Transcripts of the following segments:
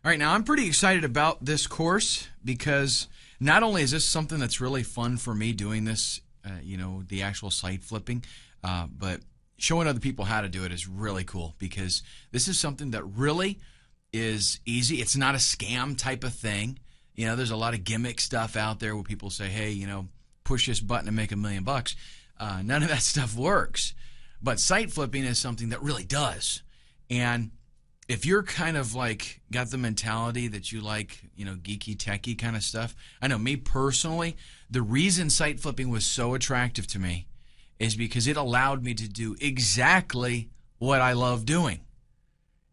All right, now I'm pretty excited about this course because not only is this something that's really fun for me doing this, the actual site flipping, but showing other people how to do it is really cool because this is something that really is easy. It's not a scam type of thing. You know, there's a lot of gimmick stuff out there where people say, hey, push this button and make $1 million. None of that stuff works. But site flipping is something that really does. And if you're kind of like got the mentality that you like, geeky, techie kind of stuff, I know me personally, the reason site flipping was so attractive to me is because it allowed me to do exactly what I love doing.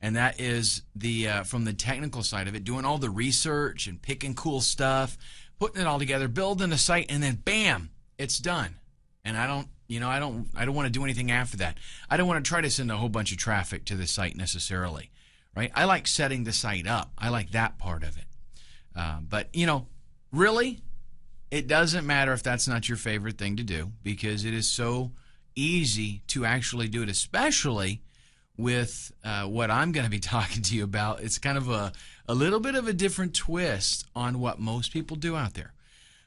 And that is from the technical side of it, doing all the research and picking cool stuff, putting it all together, building a site, and then bam, it's done. And I don't want to do anything after that. I don't want to try to send a whole bunch of traffic to the site necessarily, right? I like setting the site up. I like that part of it. But really, it doesn't matter if that's not your favorite thing to do because it is so easy to actually do it, especially with what I'm going to be talking to you about. It's kind of a little bit of a different twist on what most people do out there.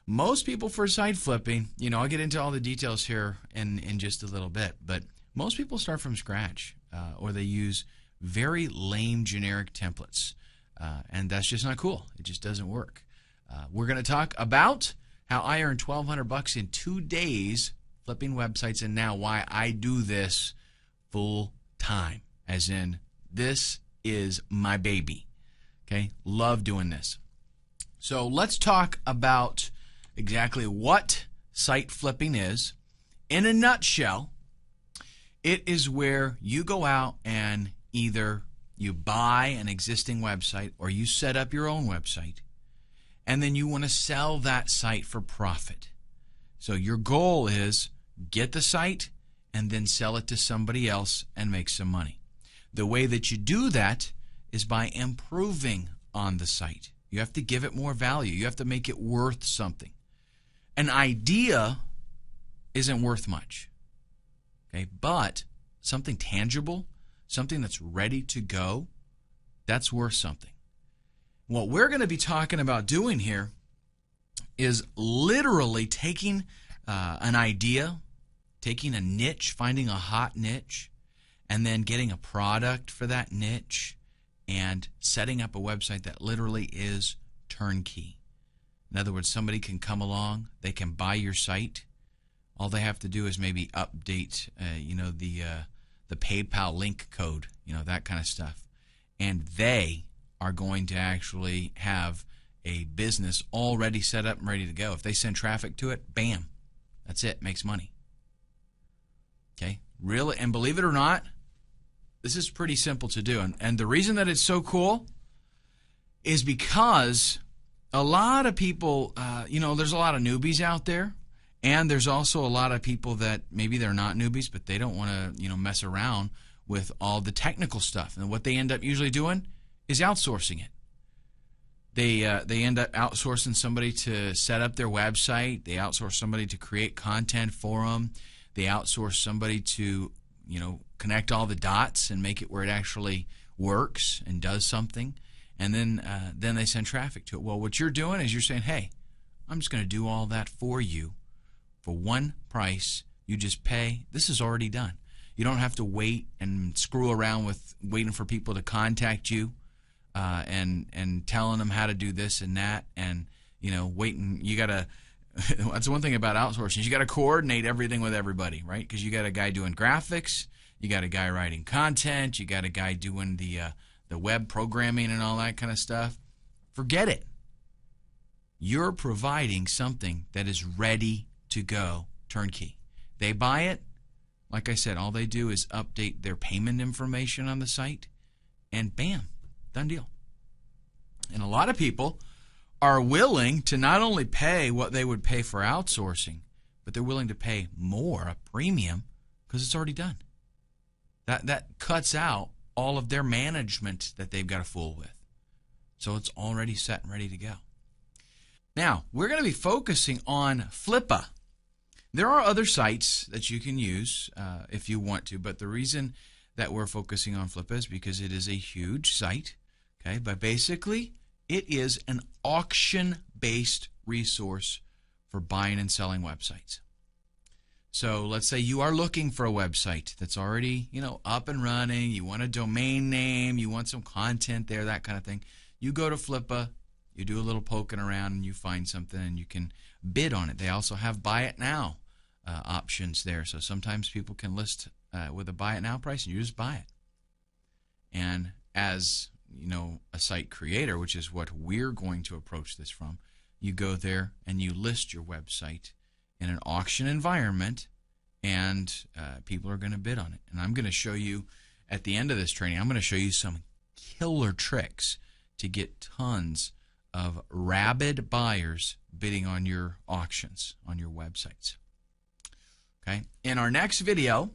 Most people for site flipping, I'll get into all the details here in just a little bit, but most people start from scratch or they use very lame generic templates, and that's just not cool. It just doesn't work. We're going to talk about how I earned $1,200 in 2 days flipping websites and now why I do this full time, as in this is my baby. Okay, love doing this. So let's talk about exactly what site flipping is. In a nutshell, it is where you go out and either you buy an existing website or you set up your own website, and then you want to sell that site for profit. So your goal is get the site and then sell it to somebody else and make some money. The way that you do that is by improving on the site. You have to give it more value. You have to make it worth something. An idea isn't worth much, okay? But something tangible, something that's ready to go, that's worth something. What we're going to be talking about doing here is literally taking an idea, taking a niche, finding a hot niche, and then getting a product for that niche and setting up a website that literally is turnkey. In other words, somebody can come along, they can buy your site. All they have to do is maybe update, the PayPal link code, that kind of stuff. And they are going to actually have a business already set up and ready to go. If they send traffic to it, bam, that's it, makes money. Okay, really, and believe it or not, this is pretty simple to do. And the reason that it's so cool is because a lot of people, there's a lot of newbies out there, and there's also a lot of people that maybe they're not newbies, but they don't want to, mess around with all the technical stuff. And what they end up usually doing is outsourcing it. They end up outsourcing somebody to set up their website. They outsource somebody to create content for them. They outsource somebody to, connect all the dots and make it where it actually works and does something. And then they send traffic to it. Well, what you're doing is you're saying, hey, I'm just going to do all that for you for one price. You just pay. This is already done. You don't have to wait and screw around with waiting for people to contact you and telling them how to do this and that and, waiting. You got to – that's one thing about outsourcing. You got to coordinate everything with everybody, right? Because you got a guy doing graphics. You got a guy writing content. You got a guy doing the web programming and all that kind of stuff. Forget it. You're providing something that is ready to go, turnkey. They buy it. Like I said, all they do is update their payment information on the site, and bam, done deal. And a lot of people are willing to not only pay what they would pay for outsourcing, but they're willing to pay more, a premium, because it's already done. That cuts out all of their management that they've got to fool with. So it's already set and ready to go. Now, we're going to be focusing on Flippa. There are other sites that you can use if you want to, but the reason that we're focusing on Flippa is because it is a huge site. Okay, but basically it is an auction-based resource for buying and selling websites. So let's say you are looking for a website that's already, up and running. You want a domain name, you want some content there, that kind of thing. You go to Flippa, you do a little poking around, and you find something, and you can bid on it. They also have buy it now options there. So sometimes people can list with a buy it now price, and you just buy it. And as a site creator, which is what we're going to approach this from, you go there and you list your website in an auction environment, and people are going to bid on it. And I'm going to show you at the end of this training, I'm going to show you some killer tricks to get tons of rabid buyers bidding on your auctions, on your websites. Okay. In our next video,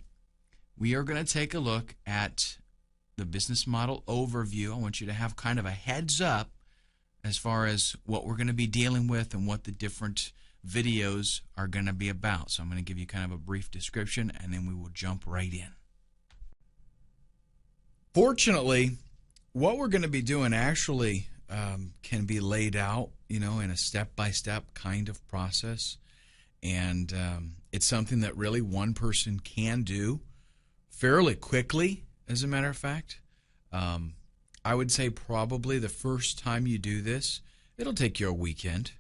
we are going to take a look at the business model overview. I want you to have kind of a heads up as far as what we're going to be dealing with and what the different videos are going to be about. So I'm going to give you kind of a brief description, and then we will jump right in. Fortunately, what we're going to be doing actually can be laid out, in a step-by-step kind of process, and it's something that really one person can do fairly quickly. As a matter of fact, I would say probably the first time you do this, it'll take you a weekend.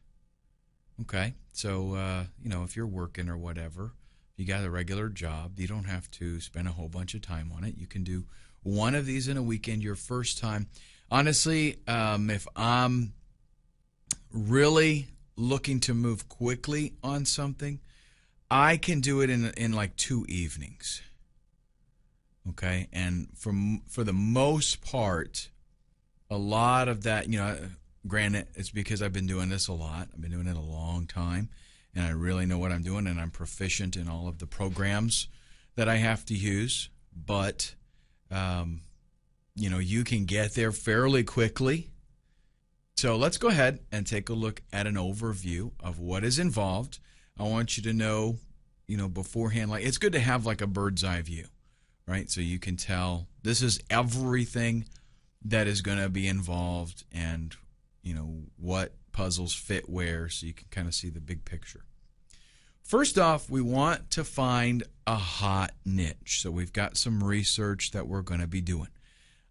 Okay, so if you're working or whatever, you got a regular job, you don't have to spend a whole bunch of time on it. You can do one of these in a weekend your first time. Honestly, if I'm really looking to move quickly on something, I can do it in like 2 evenings. Okay, and for the most part, a lot of that, granted, it's because I've been doing this a lot. I've been doing it a long time, and I really know what I'm doing, and I'm proficient in all of the programs that I have to use. But, you can get there fairly quickly. So let's go ahead and take a look at an overview of what is involved. I want you to know, beforehand, like it's good to have like a bird's eye view, right? So you can tell this is everything that is going to be involved, and what puzzles fit where, so you can kind of see the big picture. First off, we want to find a hot niche. So we've got some research that we're going to be doing.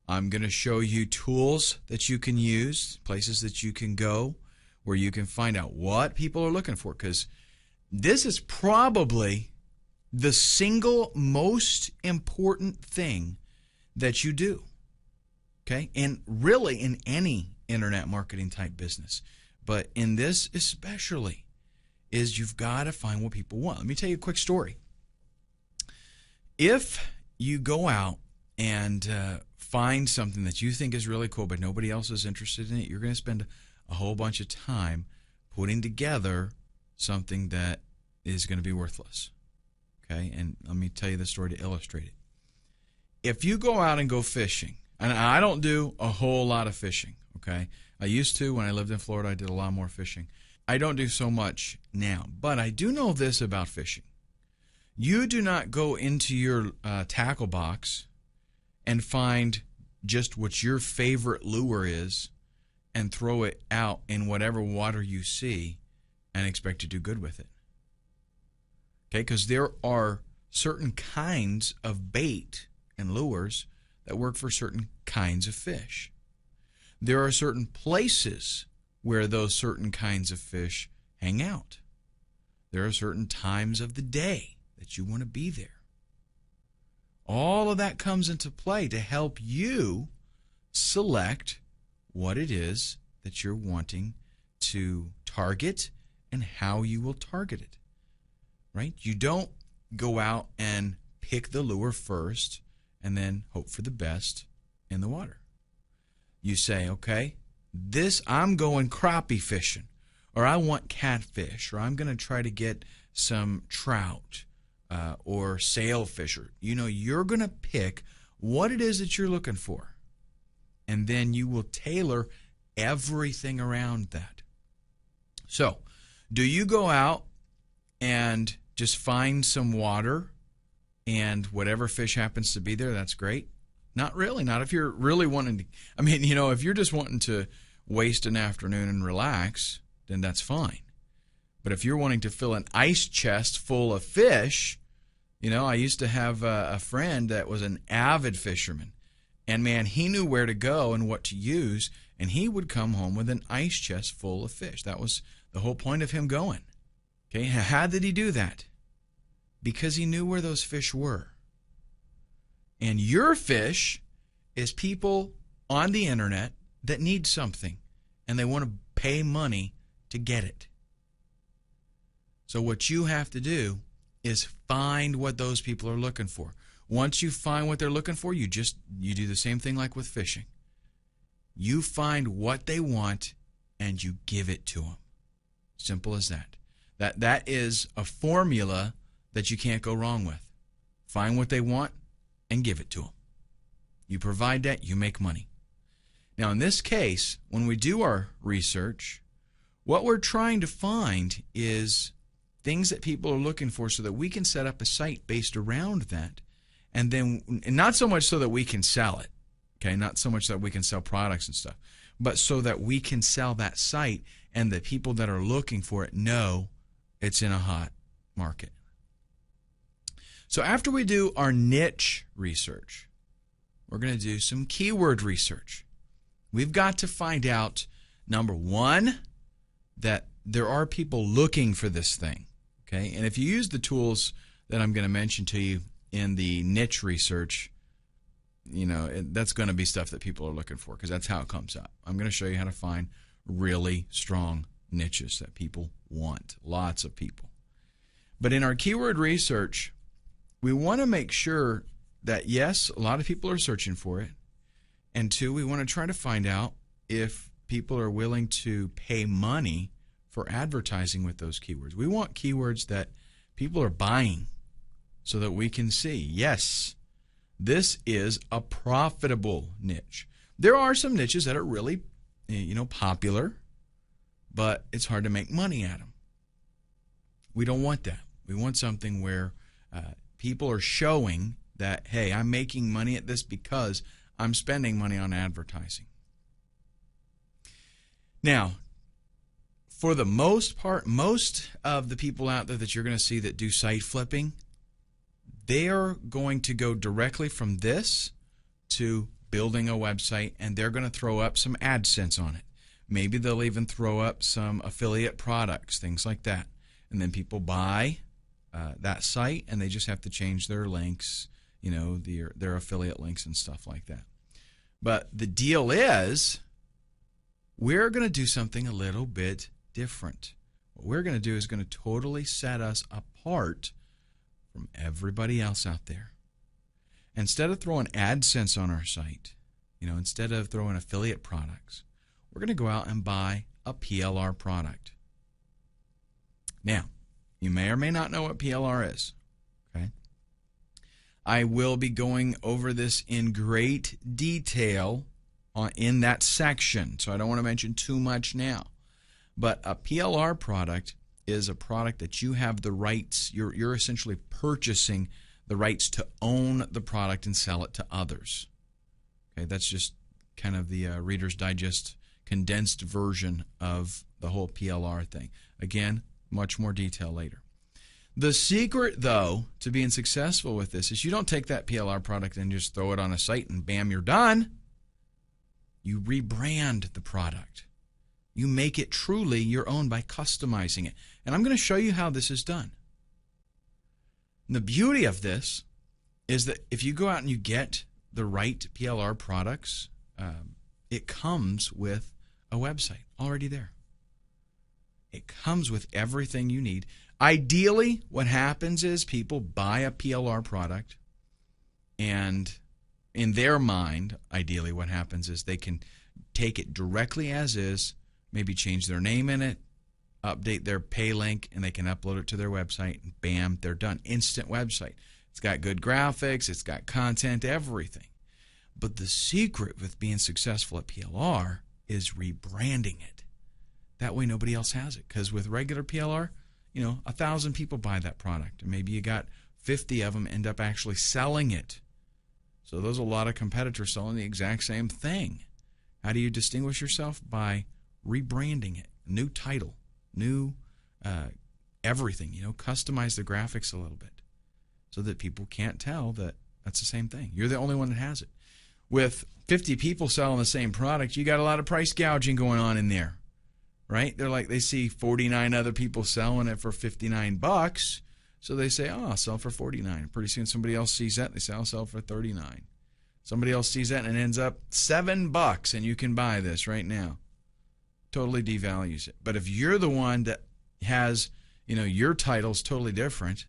I'm going to show you tools that you can use, places that you can go where you can find out what people are looking for, because this is probably the single most important thing that you do. Okay, and really in any internet marketing type business, but in this especially, is you've got to find what people want. Let me tell you a quick story. If you go out and find something that you think is really cool, but nobody else is interested in it, you're going to spend a whole bunch of time putting together something that is going to be worthless. Okay, and let me tell you the story to illustrate it. If you go out and go fishing, and I don't do a whole lot of fishing, okay? I used to when I lived in Florida. I did a lot more fishing. I don't do so much now, but I do know this about fishing. You do not go into your tackle box and find just what your favorite lure is and throw it out in whatever water you see and expect to do good with it. Okay, because there are certain kinds of bait and lures that work for certain kinds of fish. There are certain places where those certain kinds of fish hang out. There are certain times of the day that you want to be there. All of that comes into play to help you select what it is that you're wanting to target and how you will target it. Right? You don't go out and pick the lure first and then hope for the best in the water. You say, okay, I'm going crappie fishing, or I want catfish, or I'm going to try to get some trout or sailfish. You're going to pick what it is that you're looking for, and then you will tailor everything around that. So, do you go out and just find some water and whatever fish happens to be there, that's great? Not really. Not if you're really wanting to. I mean, if you're just wanting to waste an afternoon and relax, then that's fine. But if you're wanting to fill an ice chest full of fish, I used to have a friend that was an avid fisherman. And, man, he knew where to go and what to use, and he would come home with an ice chest full of fish. That was the whole point of him going. Okay, how did he do that? Because he knew where those fish were. And your fish is people on the internet that need something, and they want to pay money to get it. So what you have to do is find what those people are looking for. Once you find what they're looking for, you do the same thing like with fishing. You find what they want, and you give it to them. Simple as that. That is a formula that you can't go wrong with. Find what they want and give it to them. You provide that, you make money. Now, in this case, when we do our research, what we're trying to find is things that people are looking for so that we can set up a site based around that. And not so much so that we can sell it, okay? Not so much that we can sell products and stuff, but so that we can sell that site and the people that are looking for it know it's in a hot market. So after we do our niche research, we're going to do some keyword research. We've got to find out, number one, that there are people looking for this thing, okay? And if you use the tools that I'm going to mention to you in the niche research, that's going to be stuff that people are looking for because that's how it comes up. I'm going to show you how to find really strong niches that people want, lots of people. But in our keyword research, we want to make sure that, yes, a lot of people are searching for it, and two, we want to try to find out if people are willing to pay money for advertising with those keywords. We want keywords that people are buying so that we can see, yes, this is a profitable niche. There are some niches that are really, popular, but it's hard to make money at them. We don't want that. We want something where people are showing that, hey, I'm making money at this because I'm spending money on advertising. Now, for the most part, most of the people out there that you're going to see that do site flipping, they are going to go directly from this to building a website, and they're going to throw up some AdSense on it. Maybe they'll even throw up some affiliate products, things like that. And then people buy that site, and they just have to change their links, their affiliate links and stuff like that. But the deal is, we're going to do something a little bit different. What we're going to do is going to totally set us apart from everybody else out there. Instead of throwing AdSense on our site, instead of throwing affiliate products, we're going to go out and buy a PLR product. Now, you may or may not know what PLR is, okay? I will be going over this in great detail in that section, so I don't want to mention too much now. But a PLR product is a product that you have the rights, you're essentially purchasing the rights to own the product and sell it to others. Okay, that's just kind of the Reader's Digest condensed version of the whole PLR thing. Again, much more detail later. The secret, though, to being successful with this is you don't take that PLR product and just throw it on a site and bam, you're done. You rebrand the product. You make it truly your own by customizing it. And I'm going to show you how this is done. And the beauty of this is that if you go out and you get the right PLR products, it comes with a website already there. It comes with everything you need. Ideally, what happens is people buy a PLR product, and in their mind, ideally what happens is they can take it directly as is, maybe change their name in it, update their pay link, and they can upload it to their website, and bam, they're done. Instant website. It's got good graphics, it's got content, everything. But the secret with being successful at PLR is rebranding it. That way nobody else has it. Because with regular PLR, 1,000 people buy that product, and maybe you got 50 of them end up actually selling it. So there's a lot of competitors selling the exact same thing. How do you distinguish yourself? By rebranding it, new title, new everything. Customize the graphics a little bit so that people can't tell that that's the same thing. You're the only one that has it. With 50 people selling the same product, you got a lot of price gouging going on in there, right? They see 49 other people selling it for $59, so they say, "Oh, I'll sell for 49." Pretty soon somebody else sees that and they say, "I'll sell for 39." Somebody else sees that and it ends up $7 and you can buy this right now. Totally devalues it. But if you're the one that has, your title's totally different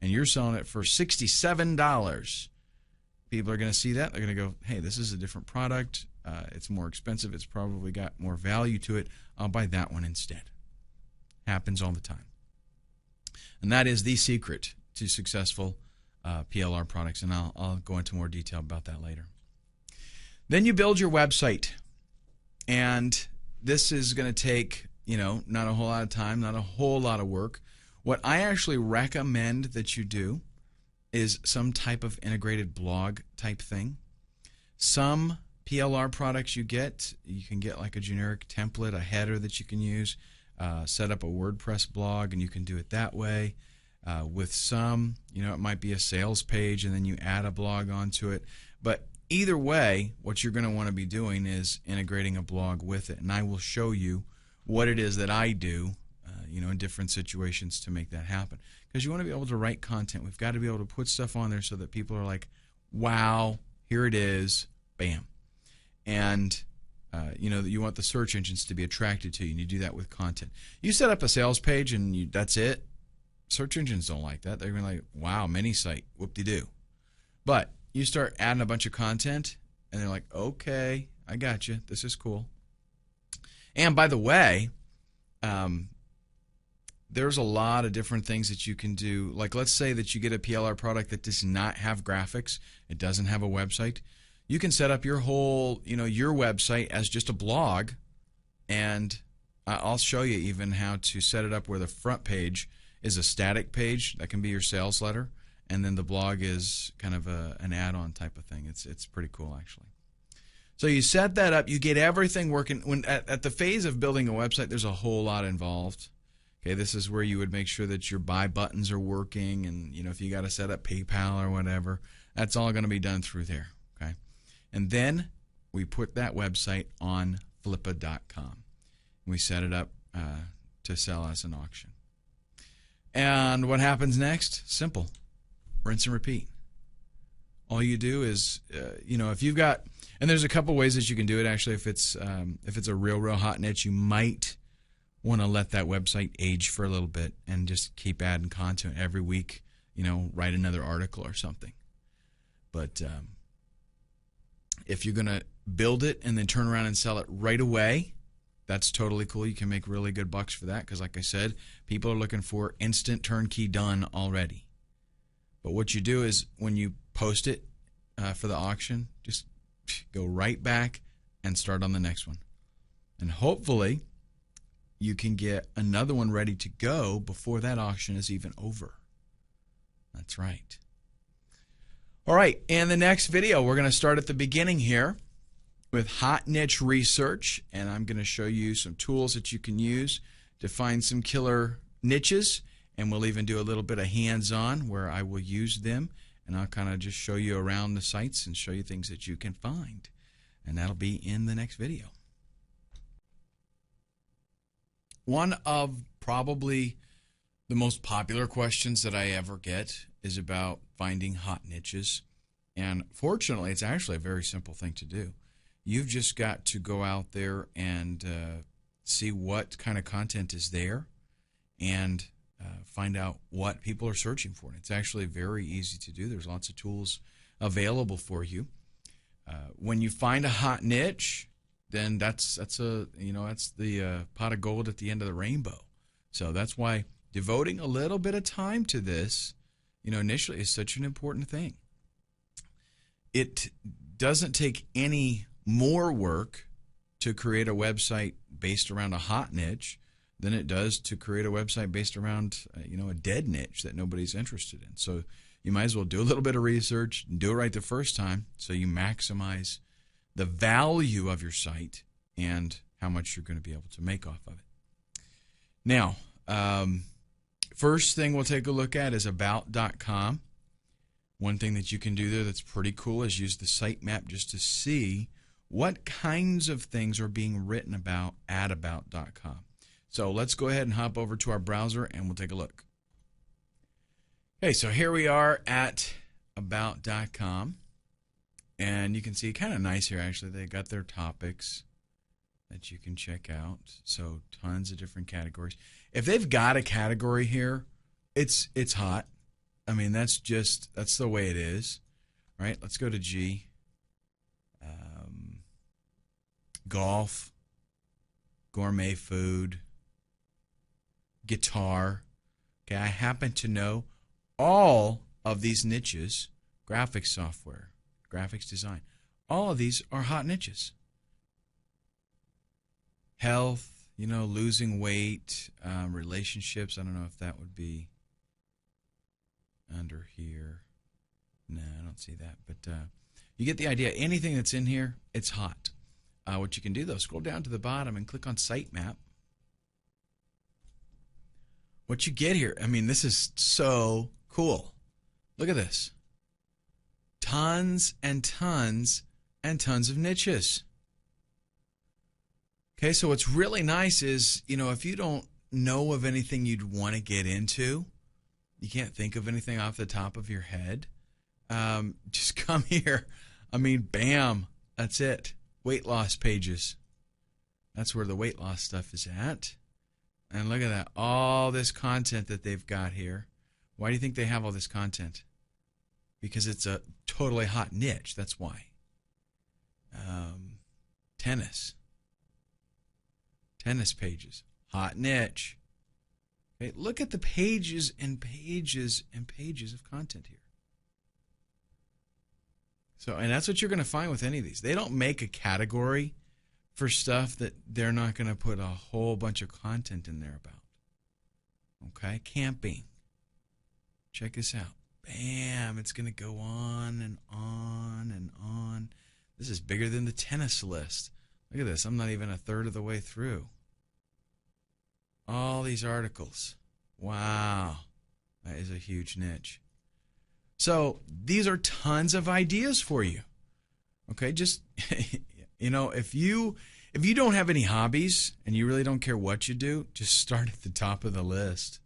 and you're selling it for $67, people are going to see that. They're going to go, "Hey, this is a different product. It's more expensive. It's probably got more value to it. I'll buy that one instead." Happens all the time. And that is the secret to successful PLR products, and I'll go into more detail about that later. Then you build your website, and this is going to take, not a whole lot of time, not a whole lot of work. What I actually recommend that you do is some type of integrated blog type thing. Some PLR products you can get like a generic template, a header that you can use, set up a WordPress blog, and you can do it that way. With some, it might be a sales page and then you add a blog onto it. But either way, what you're going to want to be doing is integrating a blog with it. And I will show you what it is that I do, in different situations to make that happen. Because you want to be able to write content. We've got to be able to put stuff on there so that people are like, "Wow, here it is, bam." And, you want the search engines to be attracted to you, and you do that with content. You set up a sales page and that's it. Search engines don't like that. They're going to be like, "Wow, mini site, whoop-de-doo." But you start adding a bunch of content, and they're like, "Okay, I got you. This is cool." And by the way, there's a lot of different things that you can do. Like, let's say that you get a PLR product that does not have graphics. It doesn't have a website. You can set up your whole, your website as just a blog, and I'll show you even how to set it up where the front page is a static page. That can be your sales letter, and then the blog is kind of an add-on type of thing. It's pretty cool, actually. So you set that up. You get everything working. When at the phase of building a website, there's a whole lot involved. Okay, this is where you would make sure that your buy buttons are working, and if you got to set up PayPal or whatever, that's all going to be done through there. Okay, and then we put that website on Flippa.com. We set it up to sell as an auction. And what happens next? Simple. Rinse and repeat. All you do is, if you've got, and there's a couple ways that you can do it. Actually, if it's a real hot niche, you might want to let that website age for a little bit and just keep adding content every week. Write another article or something. But if you're going to build it and then turn around and sell it right away, that's totally cool. You can make really good bucks for that because, like I said, people are looking for instant turnkey done already. But what you do is when you post it for the auction, just go right back and start on the next one. And hopefully you can get another one ready to go before that auction is even over. That's right. All right, in the next video, we're going to start at the beginning here with hot niche research, and I'm going to show you some tools that you can use to find some killer niches, and we'll even do a little bit of hands-on where I will use them, and I'll kind of just show you around the sites and show you things that you can find, and that'll be in the next video. One of probably the most popular questions that I ever get is about finding hot niches, and fortunately it's actually a very simple thing to do. You've just got to go out there and see what kind of content is there and find out what people are searching for. And it's actually very easy to do. There's lots of tools available for you. When you find a hot niche, then that's the pot of gold at the end of the rainbow. So that's why devoting a little bit of time to this, initially is such an important thing. It doesn't take any more work to create a website based around a hot niche than it does to create a website based around a dead niche that nobody's interested in. So you might as well do a little bit of research and do it right the first time so you maximize the value of your site and how much you're going to be able to make off of it. Now, first thing we'll take a look at is about.com. One thing that you can do there that's pretty cool is use the sitemap just to see what kinds of things are being written about at about.com. So let's go ahead and hop over to our browser and we'll take a look. Okay, so here we are at about.com. And you can see kind of nice here, actually. They got their topics that you can check out. So tons of different categories. If they've got a category here, it's hot. I mean, that's the way it is, right? Let's go to G. Golf, gourmet food, guitar. Okay, I happen to know all of these niches, graphics software, graphics design. All of these are hot niches. Health, losing weight, relationships. I don't know if that would be under here. No, I don't see that. But you get the idea. Anything that's in here, it's hot. What you can do, though, scroll down to the bottom and click on Sitemap. What you get here, I mean, this is so cool. Look at this. Tons and tons and tons of niches. Okay, so what's really nice is, if you don't know of anything you'd want to get into, you can't think of anything off the top of your head, just come here. I mean, bam, that's it. Weight loss pages. That's where the weight loss stuff is at. And look at that, all this content that they've got here. Why do you think they have all this content? Because it's a totally hot niche, that's why. Tennis pages, hot niche. Okay, look at the pages and pages and pages of content here. So, and that's what you're going to find with any of these. They don't make a category for stuff that they're not going to put a whole bunch of content in there about. Okay, camping. Check this out. Bam, it's going to go on and on and on. This is bigger than the tennis list. Look at this. I'm not even a third of the way through. All these articles. If That is a huge niche. So these are tons of ideas for you. Okay, just if you don't have any hobbies and you really don't care what you do, just start at the top of the list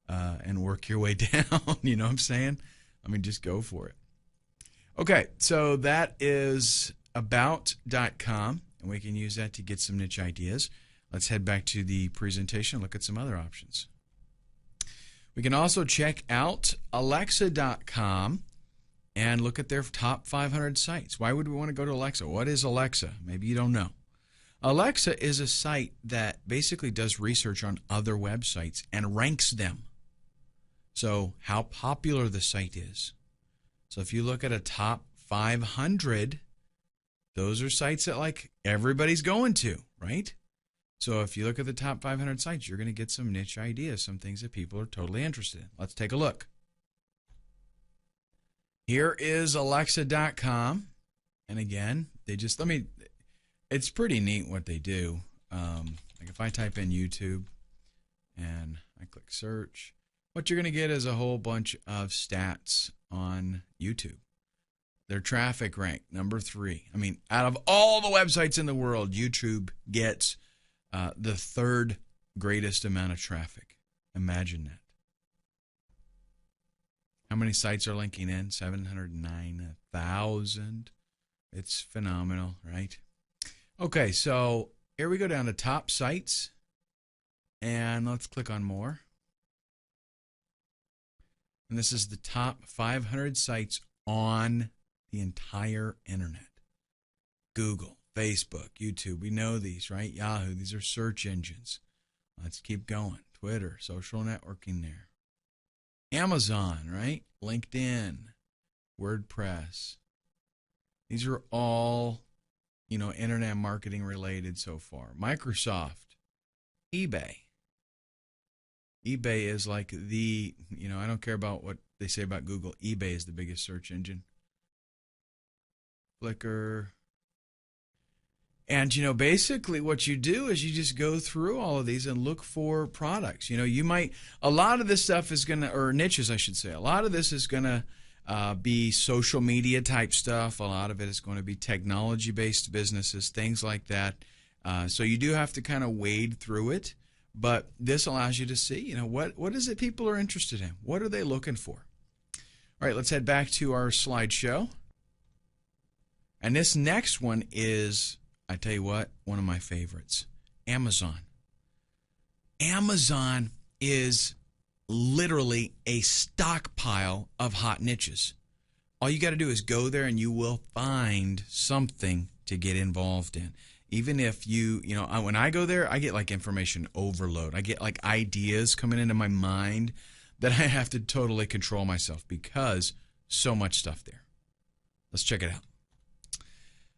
and work your way down. You know what I'm saying? I mean, just go for it. Okay, so that is about.com, and we can use that to get some niche ideas. Let's head back to the presentation and look at some other options. We can also check out Alexa.com and look at their top 500 sites. Why would we want to go to Alexa? What is Alexa? Maybe you don't know. Alexa is a site that basically does research on other websites and ranks them. So how popular the site is. So if you look at a top 500, those are sites that like everybody's going to, right? So if you look at the top 500 sites, you're going to get some niche ideas, some things that people are totally interested in. Let's take a look. Here is Alexa.com. And again, it's pretty neat what they do. Like if I type in YouTube and I click search, what you're going to get is a whole bunch of stats on YouTube. Their traffic rank, number 3. I mean, out of all the websites in the world, YouTube gets the third greatest amount of traffic. Imagine that. How many sites are linking in? 709,000. It's phenomenal, right? Okay, so here we go down to top sites. And let's click on more. And this is the top 500 sites on the entire internet. Google, Facebook, YouTube, we know these, right? Yahoo, these are search engines. Let's keep going. Twitter, social networking there. Amazon, right? LinkedIn, WordPress. These are all, internet marketing related so far. Microsoft, eBay. eBay is like I don't care about what they say about Google. eBay is the biggest search engine. Flickr. And, basically what you do is you just go through all of these and look for products. A lot of this stuff is going to, or niches, I should say, a lot of this is going to be social media type stuff. A lot of it is going to be technology-based businesses, things like that. So you do have to kind of wade through it. But this allows you to see, what is it people are interested in? What are they looking for? All right, let's head back to our slideshow. And this next one is, I tell you what, one of my favorites, Amazon. Amazon is literally a stockpile of hot niches. All you got to do is go there and you will find something to get involved in. Even if when I go there, I get like information overload. I get like ideas coming into my mind that I have to totally control myself because so much stuff there. Let's check it out.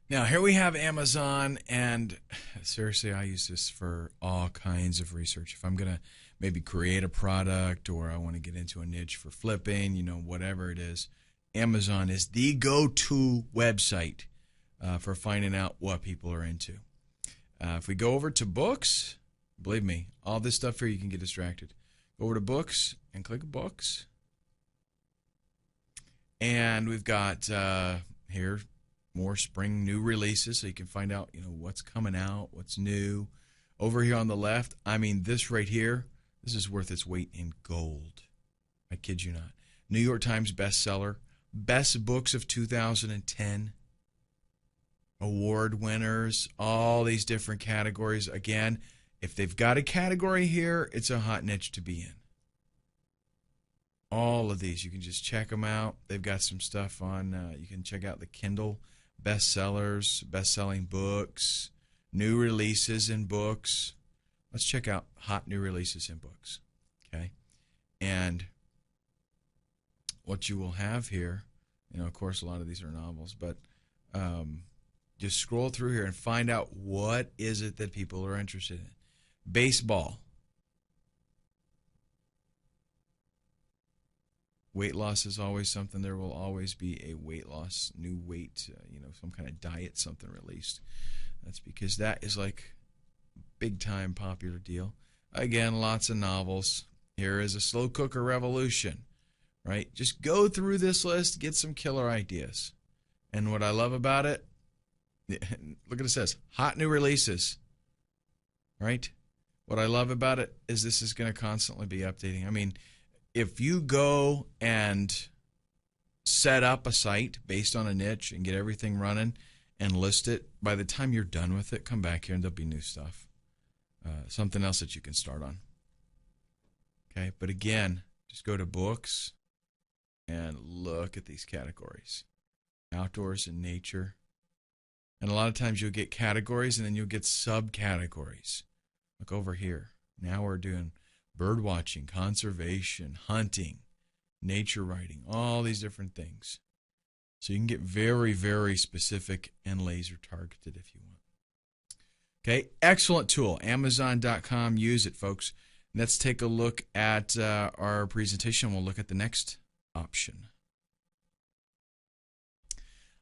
Now, here we have Amazon, and seriously, I use this for all kinds of research. If I'm going to maybe create a product or I want to get into a niche for flipping, whatever it is, Amazon is the go-to website for finding out what people are into. If we go over to books, believe me, all this stuff here you can get distracted. Go over to books and click books. And we've got here more spring new releases, so you can find out what's coming out, what's new. Over here on the left, this right here, this is worth its weight in gold. I kid you not. New York Times bestseller, best books of 2010, award winners, all these different categories. Again, if they've got a category here, it's a hot niche to be in. All of these, you can just check them out. They've got some stuff on, you can check out the Kindle bestsellers, best-selling books, new releases in books. Let's check out hot new releases in books, okay? And what you will have here, of course, a lot of these are novels, but just scroll through here and find out what is it that people are interested in. Baseball. Weight loss is always something. There will always be a weight loss, new weight, some kind of diet, something released. That's because that is like big time popular deal. Again, lots of novels. Here is a slow cooker revolution, right? Just go through this list, get some killer ideas. And what I love about it, look at it says, hot new releases, right? What I love about it is this is going to constantly be updating. If you go and set up a site based on a niche and get everything running and list it, by the time you're done with it, come back here and there'll be new stuff. Something else that you can start on. Okay, but again, just go to books and look at these categories. Outdoors and nature. And a lot of times you'll get categories and then you'll get subcategories. Look over here. Now we're doing bird watching, conservation, hunting, nature writing, all these different things. So you can get very, very specific and laser targeted if you want. Okay, excellent tool. Amazon.com. Use it, folks. Let's take a look at our presentation. We'll look at the next option.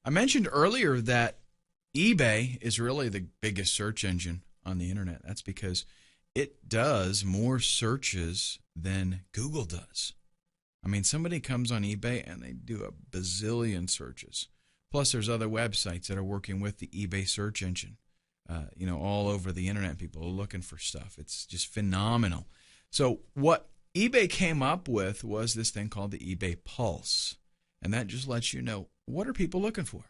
I mentioned earlier that eBay is really the biggest search engine on the internet. That's because it does more searches than Google does. Somebody comes on eBay and they do a bazillion searches. Plus, there's other websites that are working with the eBay search engine. All over the internet, people are looking for stuff. It's just phenomenal. So what eBay came up with was this thing called the eBay Pulse. And that just lets you know, what are people looking for?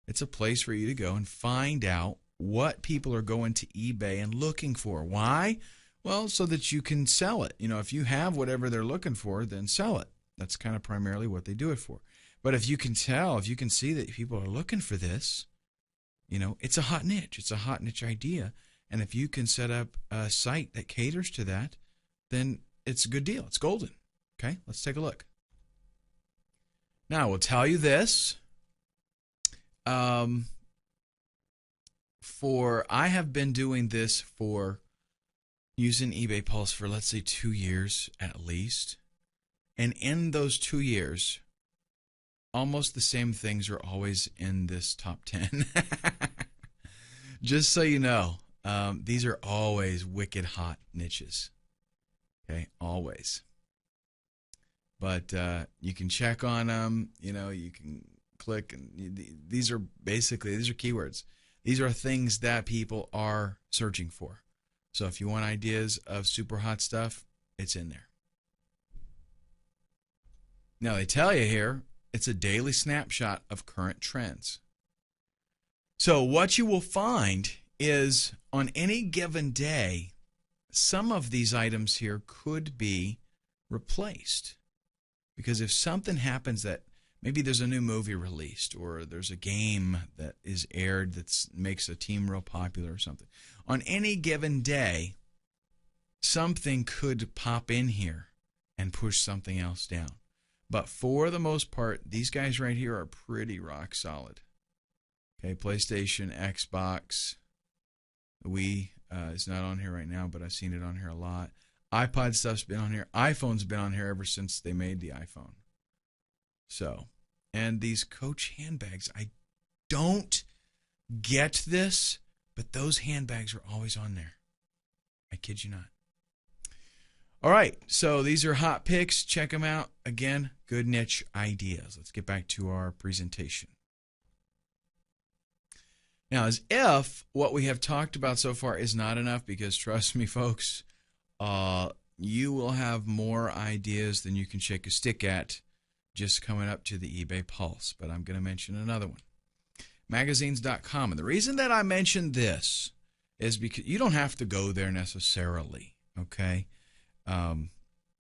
It's a place for you to go and find out what people are going to eBay and looking for. Why? Well, so that you can sell it. If you have whatever they're looking for, then sell it. That's kind of primarily what they do it for. But if you can see that people are looking for this, it's a hot niche. It's a hot niche idea. And if you can set up a site that caters to that, then it's a good deal. It's golden. Okay, let's take a look. Now, we'll tell you this. I have been doing this for using eBay Pulse for, let's say, 2 years at least. And in those 2 years, almost the same things are always in this top 10. Just so you know, these are always wicked hot niches. Okay, always. But you can check on them. You can click, and these are keywords. These are things that people are searching for. So if you want ideas of super hot stuff, it's in there. Now they tell you here, it's a daily snapshot of current trends. So what you will find is on any given day, some of these items here could be replaced. Because if something happens that maybe there's a new movie released, or there's a game that is aired that makes a team real popular or something, on any given day, something could pop in here and push something else down. But for the most part, these guys right here are pretty rock solid. Okay, PlayStation, Xbox, Wii is not on here right now, but I've seen it on here a lot. iPod stuff's been on here. iPhone's been on here ever since they made the iPhone. So, and these Coach handbags, I don't get this, but those handbags are always on there. I kid you not. All right, so these are hot picks. Check them out. Again, good niche ideas. Let's get back to our presentation. Now, as if what we have talked about so far is not enough, because trust me, folks, you will have more ideas than you can shake a stick at just coming up to the eBay Pulse. But I'm going to mention another one. Magazines.com. And the reason that I mentioned this is because you don't have to go there necessarily, okay?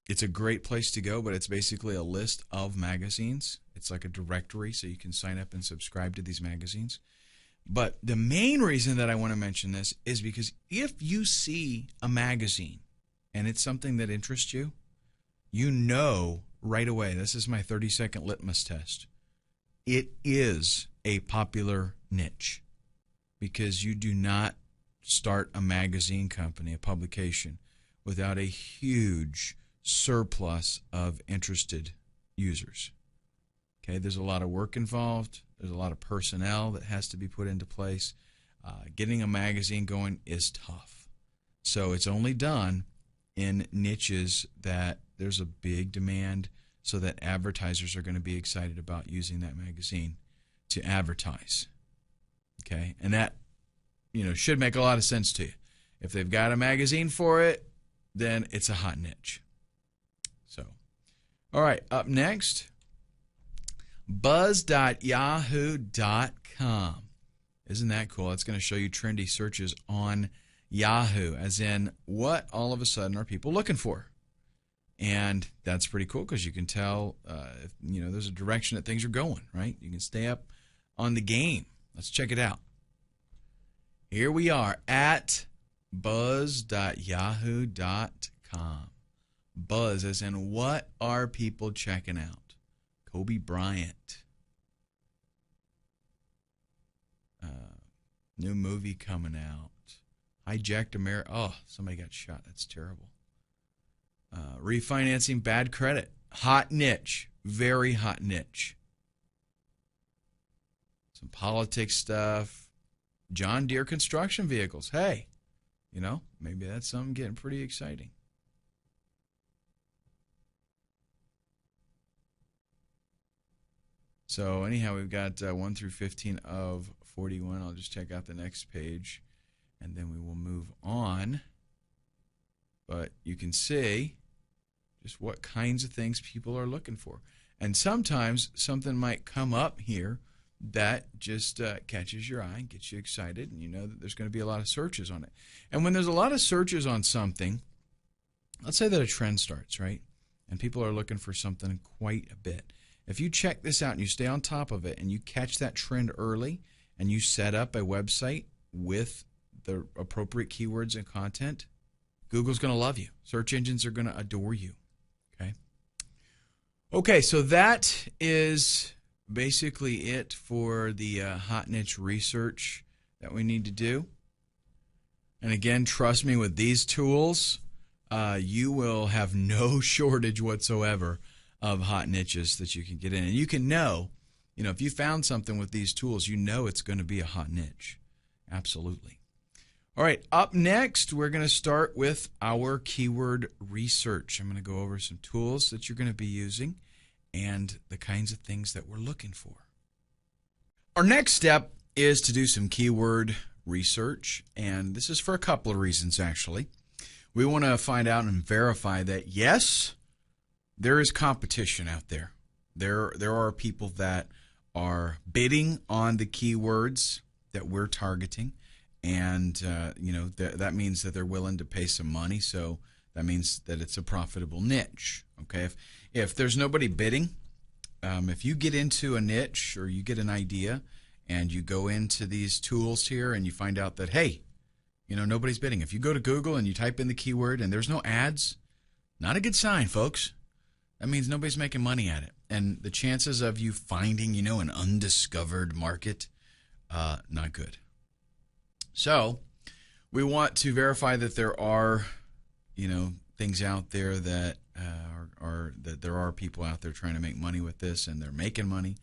It's a great place to go, but it's basically a list of magazines. It's like a directory, so you can sign up and subscribe to these magazines. But the main reason that I want to mention this is because if you see a magazine and it's something that interests you, you know right away, this is my 30-second litmus test, it is a popular niche, because you do not start a magazine company, a publication, without a huge surplus of interested users. Okay, there's a lot of work involved. There's a lot of personnel that has to be put into place. Getting a magazine going is tough. So it's only done in niches that there's a big demand, so that advertisers are going to be excited about using that magazine to advertise. Okay, and that should make a lot of sense to you. If they've got a magazine for it, then it's a hot niche. So, all right, up next, buzz.yahoo.com. Isn't that cool? It's going to show you trendy searches on Yahoo, as in what all of a sudden are people looking for. And that's pretty cool, because you can tell if there's a direction that things are going, right? You can stay up on the game. Let's check it out. Here we are at buzz.yahoo.com. Buzz as in what are people checking out? Kobe Bryant. New movie coming out. Hijacked America. Oh, somebody got shot. That's terrible. Refinancing bad credit. Hot niche. Very hot niche. Some politics stuff. John Deere construction vehicles. Hey, maybe that's something getting pretty exciting. So anyhow, we've got 1 through 15 of 41. I'll just check out the next page, and then we will move on. But you can see just what kinds of things people are looking for. And sometimes something might come up here that just catches your eye and gets you excited, and you know that there's going to be a lot of searches on it. And when there's a lot of searches on something, let's say that a trend starts, right? And people are looking for something quite a bit. If you check this out and you stay on top of it and you catch that trend early and you set up a website with the appropriate keywords and content, Google's going to love you. Search engines are going to adore you. Okay, so that is basically it for the hot niche research that we need to do. And again, trust me, with these tools, you will have no shortage whatsoever of hot niches that you can get in. And you can know, if you found something with these tools, it's going to be a hot niche. Absolutely. All right, up next, we're going to start with our keyword research. I'm going to go over some tools that you're going to be using and the kinds of things that we're looking for. Our next step is to do some keyword research, and this is for a couple of reasons, actually. We want to find out and verify that, yes, there is competition out there. There are people that are bidding on the keywords that we're targeting, and that means that they're willing to pay some money, so that means that it's a profitable niche. Okay, if there's nobody bidding, if you get into a niche or you get an idea and you go into these tools here and you find out that, hey, nobody's bidding. If you go to Google and you type in the keyword and there's no ads, not a good sign, folks. That means nobody's making money at it. And the chances of you finding, an undiscovered market, not good. So we want to verify that there are, things out there that that there are people out there trying to make money with this, and they're making money.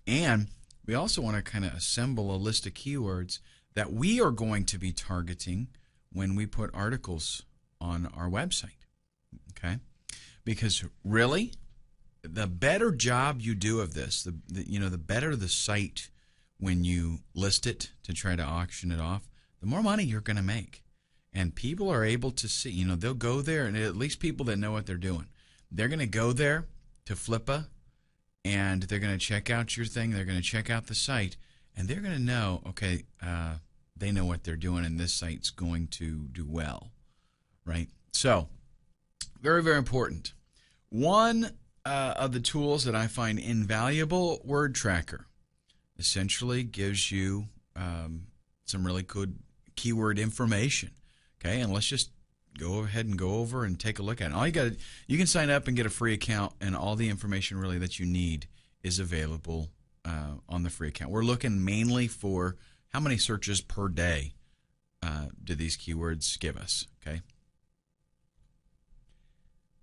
And we also want to kind of assemble a list of keywords that we are going to be targeting when we put articles on our website. Okay? Because really, the better job you do of this, the better the site when you list it to try to auction it off, the more money you're going to make. And people are able to see, they'll go there, and at least people that know what they're doing, they're going to go there to Flippa, and they're going to check out your thing, they're going to check out the site, and they're going to know, okay, they know what they're doing, and this site's going to do well, right? So, very, very important. One of the tools that I find invaluable, Word Tracker, essentially gives you some really good keyword information. Okay, and let's just go ahead and go over and take a look at it. You can sign up and get a free account, and all the information really that you need is available on the free account. We're looking mainly for how many searches per day do these keywords give us. Okay,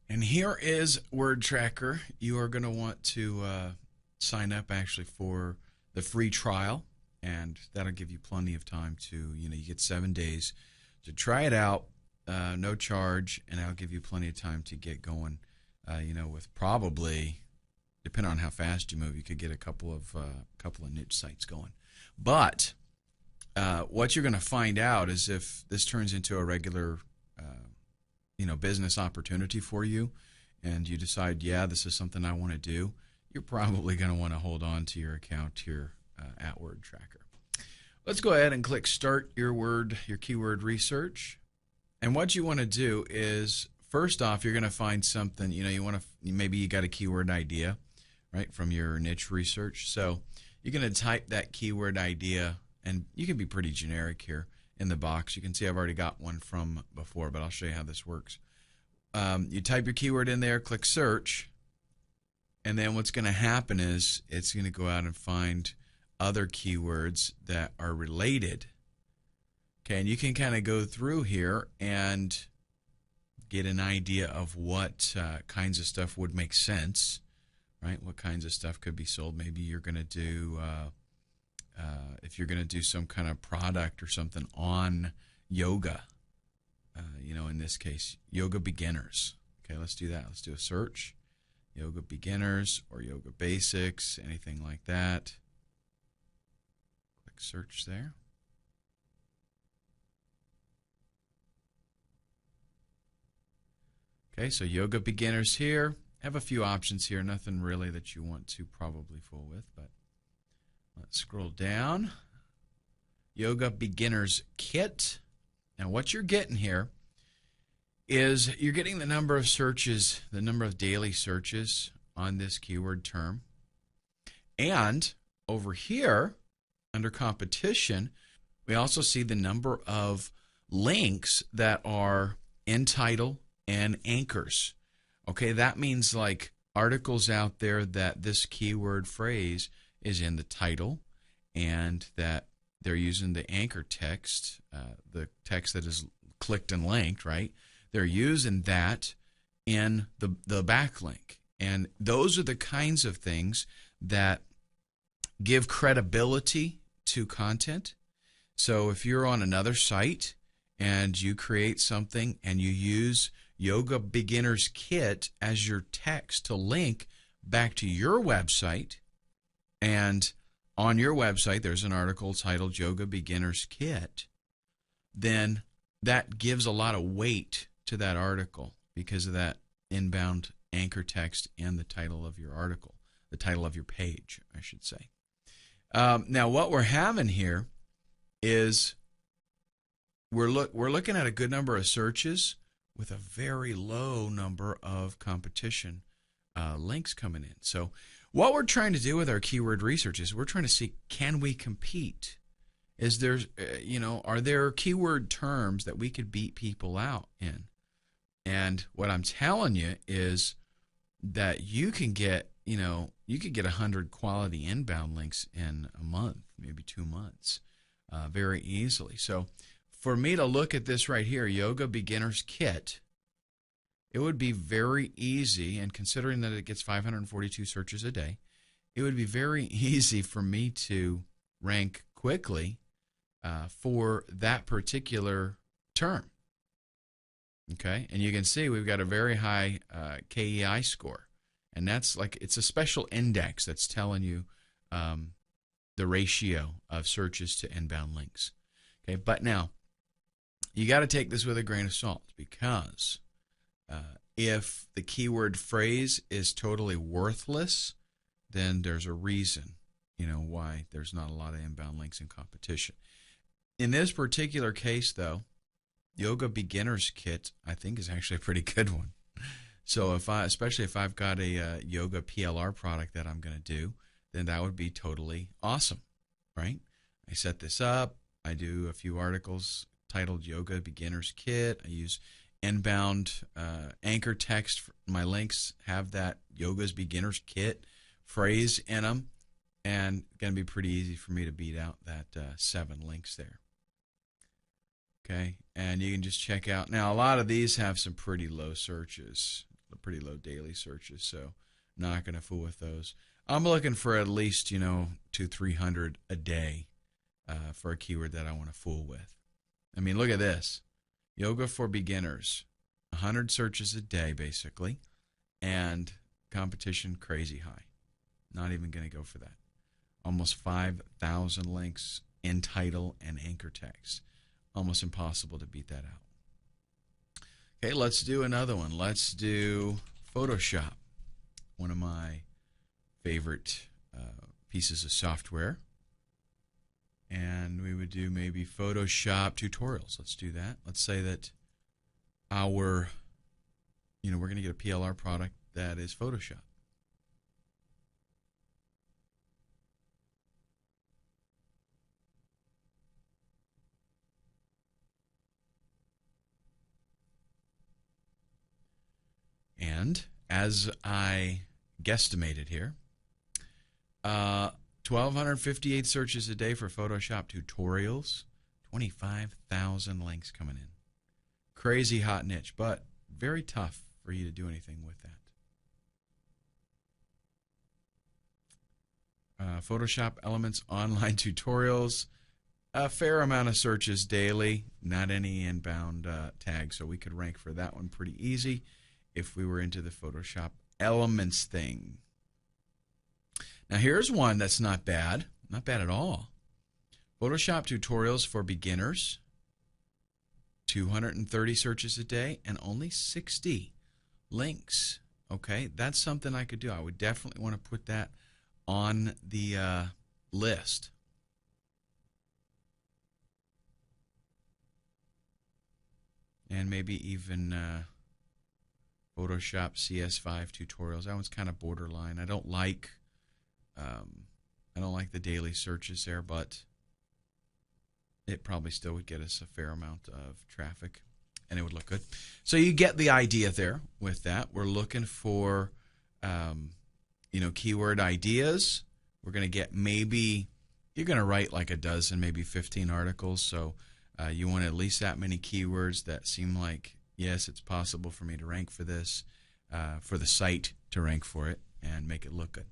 and here is Word Tracker. You are going to want to sign up actually for the free trial, and that'll give you plenty of time to, you get 7 days to try it out, no charge, and that'll give you plenty of time to get going. With probably, depending on how fast you move, you could get a couple of niche sites going. But what you're going to find out is if this turns into a regular, business opportunity for you, and you decide, yeah, this is something I want to do, you're probably going to want to hold on to your account here at Word Tracker. Let's go ahead and click Start your keyword research. And what you want to do is, first off, you're going to find something, maybe you got a keyword idea, right, from your niche research. So you're going to type that keyword idea, and you can be pretty generic here in the box. You can see I've already got one from before, but I'll show you how this works. You type your keyword in there, click Search, and then what's going to happen is it's going to go out and find other keywords that are related. Okay, and you can kind of go through here and get an idea of what kinds of stuff would make sense, right? What kinds of stuff could be sold. Maybe you're going to do, if you're going to do some kind of product or something on yoga, in this case, yoga beginners. Okay, let's do that. Let's do a search. Yoga beginners or yoga basics, anything like that. Click search there. Okay, so yoga beginners here. Have a few options here, nothing really that you want to probably fool with, but let's scroll down. Yoga beginners kit. Now what you're getting here is you're getting the number of searches, the number of daily searches on this keyword term. And over here, under competition, we also see the number of links that are in title and anchors. Okay, that means like articles out there that this keyword phrase is in the title, and that they're using the anchor text, the text that is clicked and linked, right? They're using that in the backlink. And those are the kinds of things that give credibility to content. So if you're on another site and you create something and you use Yoga Beginner's Kit as your text to link back to your website, and on your website there's an article titled Yoga Beginner's Kit, then that gives a lot of weight to that article because of that inbound anchor text and the title of your article, the title of your page, I should say. Now, what we're having here is we're looking at a good number of searches with a very low number of competition links coming in. So what we're trying to do with our keyword research is we're trying to see, can we compete? Is there, are there keyword terms that we could beat people out in? And what I'm telling you is that you can get, you could get 100 quality inbound links in a month, maybe 2 months, very easily. So for me to look at this right here, Yoga Beginner's Kit, it would be very easy, and considering that it gets 542 searches a day, it would be very easy for me to rank quickly for that particular term. Okay, and you can see we've got a very high KEI score, and that's like, it's a special index that's telling you the ratio of searches to inbound links. Okay, but now you got to take this with a grain of salt, because if the keyword phrase is totally worthless, then there's a reason, why there's not a lot of inbound links in competition. In this particular case, though, Yoga Beginner's Kit, I think, is actually a pretty good one. So especially if I've got a yoga PLR product that I'm going to do, then that would be totally awesome, right? I set this up. I do a few articles titled Yoga Beginner's Kit. I use inbound anchor text. My links have that Yoga's Beginner's Kit phrase in them, and it's going to be pretty easy for me to beat out that 7 links there. Okay, and you can just check out. Now, a lot of these have some pretty low searches, pretty low daily searches, so not going to fool with those. I'm looking for at least, 200-300 a day for a keyword that I want to fool with. I mean, look at this. Yoga for beginners, 100 searches a day, basically, and competition crazy high. Not even going to go for that. Almost 5,000 links in title and anchor text. Almost impossible to beat that out. Okay, let's do another one. Let's do Photoshop, one of my favorite pieces of software. And we would do maybe Photoshop tutorials. Let's do that. Let's say that we're going to get a PLR product that is Photoshop. And as I guesstimated here, 1,258 searches a day for Photoshop tutorials, 25,000 links coming in. Crazy hot niche, but very tough for you to do anything with that. Photoshop Elements online tutorials, a fair amount of searches daily, not any inbound tags, so we could rank for that one pretty easy if we were into the Photoshop Elements thing. Now here's one that's not bad at all. Photoshop tutorials for beginners, 230 searches a day and only 60 links. Okay, that's something I could do. I would definitely want to put that on the list. And maybe even Photoshop CS5 tutorials. That one's kind of borderline. I don't like the daily searches there, but it probably still would get us a fair amount of traffic, and it would look good. So you get the idea there with that. We're looking for, keyword ideas. We're going to get maybe, you're going to write like a dozen, maybe 15 articles. So you want at least that many keywords that seem like, yes, it's possible for me to rank for this. for the site to rank for it and make it look good.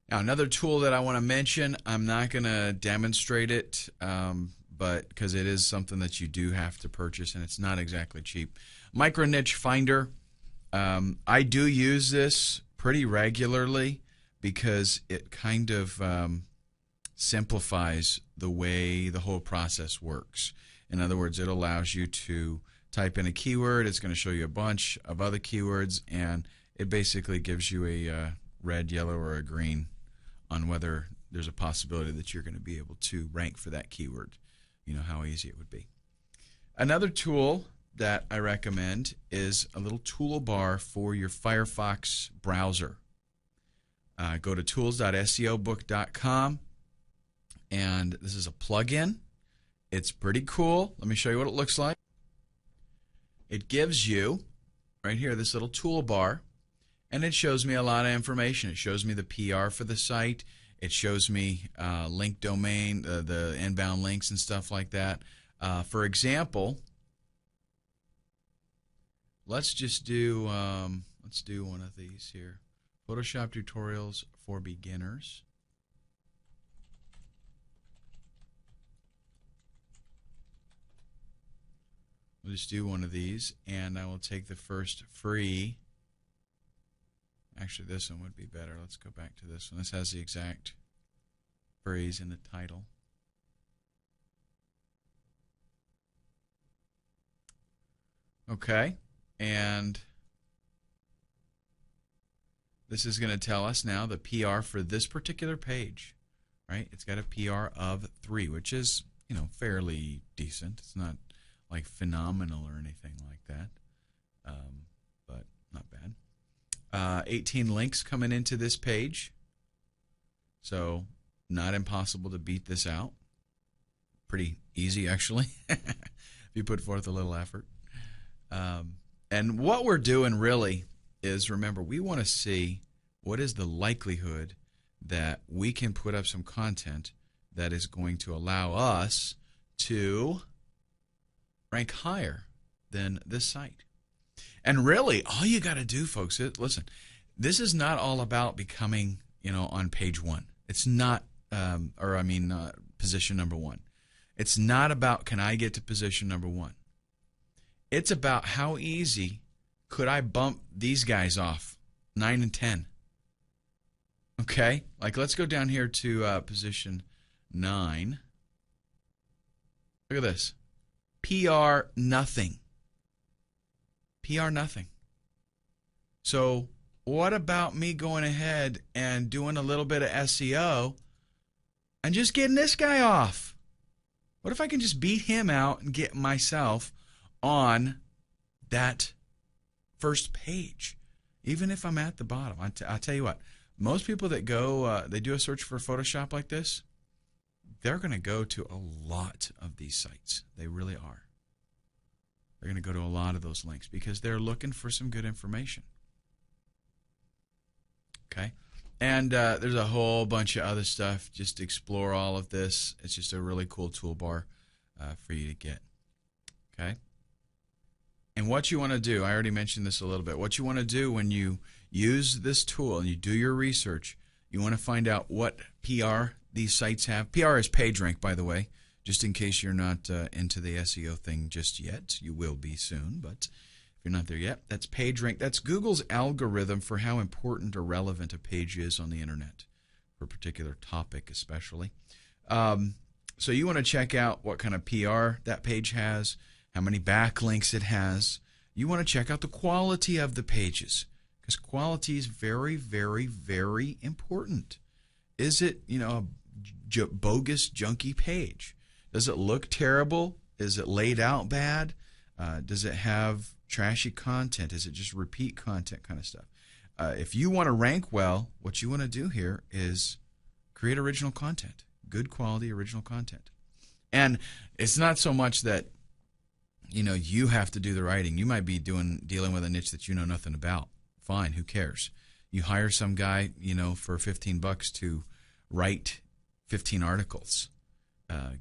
Now, another tool that I want to mention, I'm not going to demonstrate it, but because it is something that you do have to purchase, and it's not exactly cheap. Micro Niche Finder. I do use this pretty regularly because it kind of simplifies the way the whole process works. In other words, it allows you to type in a keyword. It's going to show you a bunch of other keywords, and it basically gives you a red, yellow, or a green on whether there's a possibility that you're going to be able to rank for that keyword. You know how easy it would be. Another tool that I recommend is a little toolbar for your Firefox browser. Go to tools.seobook.com, and this is a plugin. It's pretty cool. Let me show you what it looks like. It gives you, right here, this little toolbar, and it shows me a lot of information. It shows me the PR for the site. It shows me link domain, the inbound links and stuff like that. For example, let's just do one of these here. Photoshop tutorials for beginners. We'll just do one of these, and I will take the first free. Actually, this one would be better. Let's go back to this one. This has the exact phrase in the title. Okay, and this is going to tell us now the PR for this particular page, right? It's got a PR of 3, which is, you know, fairly decent. It's not like phenomenal or anything like that, but not bad. 18 links coming into this page, so not impossible to beat this out. Pretty easy, actually, if you put forth a little effort. And what we're doing really is, remember, we want to see what is the likelihood that we can put up some content that is going to allow us to rank higher than this site. And really, all you got to do, folks, listen, this is not all about becoming, you know, on page 1. It's not, position number 1. It's not about, can I get to position number 1? It's about how easy could I bump these guys off, 9 and 10. Okay, like let's go down here to position 9. Look at this. PR nothing. PR nothing. So what about me going ahead and doing a little bit of SEO and just getting this guy off? What if I can just beat him out and get myself on that first page, even if I'm at the bottom? I'll tell you what, most people that go, they do a search for Photoshop like this, they're going to go to a lot of these sites. They really are. They're going to go to a lot of those links because they're looking for some good information. Okay? And there's a whole bunch of other stuff. Just explore all of this. It's just a really cool toolbar for you to get. Okay? And what you want to do, I already mentioned this a little bit, what you want to do when you use this tool and you do your research, you want to find out what PR these sites have. PR is PageRank, by the way, just in case you're not into the SEO thing just yet. You will be soon, but if you're not there yet, that's PageRank. That's Google's algorithm for how important or relevant a page is on the internet for a particular topic especially. So you want to check out what kind of PR that page has, how many backlinks it has. You want to check out the quality of the pages because quality is very, very, very important. Is it, you know, a bogus, junky page? Does it look terrible? Is it laid out bad? Does it have trashy content? Is it just repeat content kind of stuff? If you want to rank well, what you want to do here is create original content, good quality original content. And it's not so much that, you know, you have to do the writing. You might be dealing with a niche that you know nothing about. Fine, who cares? You hire some guy, you know, for $15 to write 15 articles,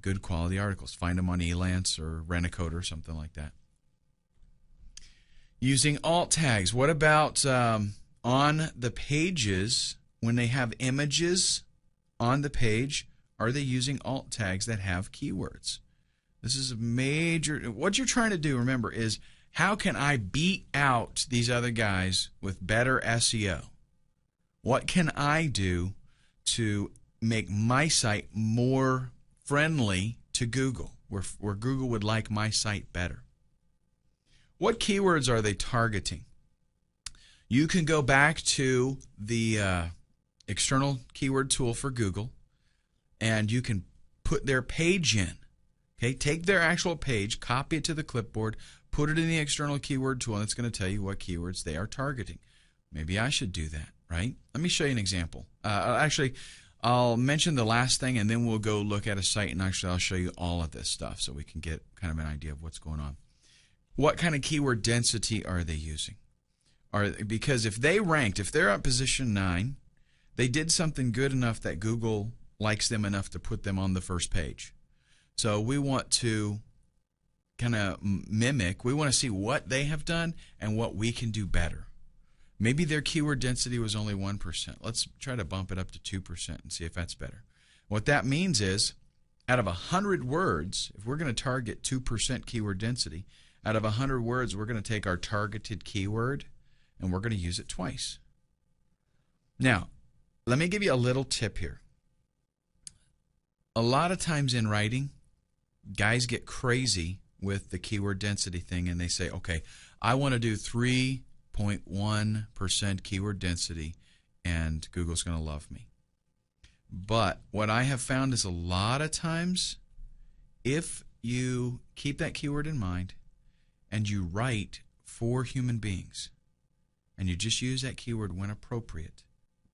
good quality articles. Find them on Elance or Rent-A-Code or something like that. Using alt tags. What about on the pages when they have images on the page? Are they using alt tags that have keywords? This is a major. What you're trying to do, remember, is how can I beat out these other guys with better SEO? What can I do to make my site more friendly to Google, where Google would like my site better? What keywords are they targeting? You can go back to the external keyword tool for Google, and you can put their page in. Okay, take their actual page, copy it to the clipboard, put it in the external keyword tool, and it's going to tell you what keywords they are targeting. Maybe I should do that, right? Let me show you an example. Actually, I'll mention the last thing, and then we'll go look at a site, and actually I'll show you all of this stuff so we can get kind of an idea of what's going on. What kind of keyword density are they using? Because if they ranked, if they're at position 9, they did something good enough that Google likes them enough to put them on the first page. So we want to kind of mimic, we want to see what they have done and what we can do better. Maybe their keyword density was only 1%. Let's try to bump it up to 2% and see if that's better. What that means is, out of 100 words, if we're going to target 2% keyword density, out of 100 words, we're going to take our targeted keyword and we're going to use it twice. Now, let me give you a little tip here. A lot of times in writing, guys get crazy with the keyword density thing, and they say, okay, I want to do 3.1% keyword density, and Google's going to love me. But what I have found is a lot of times, if you keep that keyword in mind, and you write for human beings, and you just use that keyword when appropriate.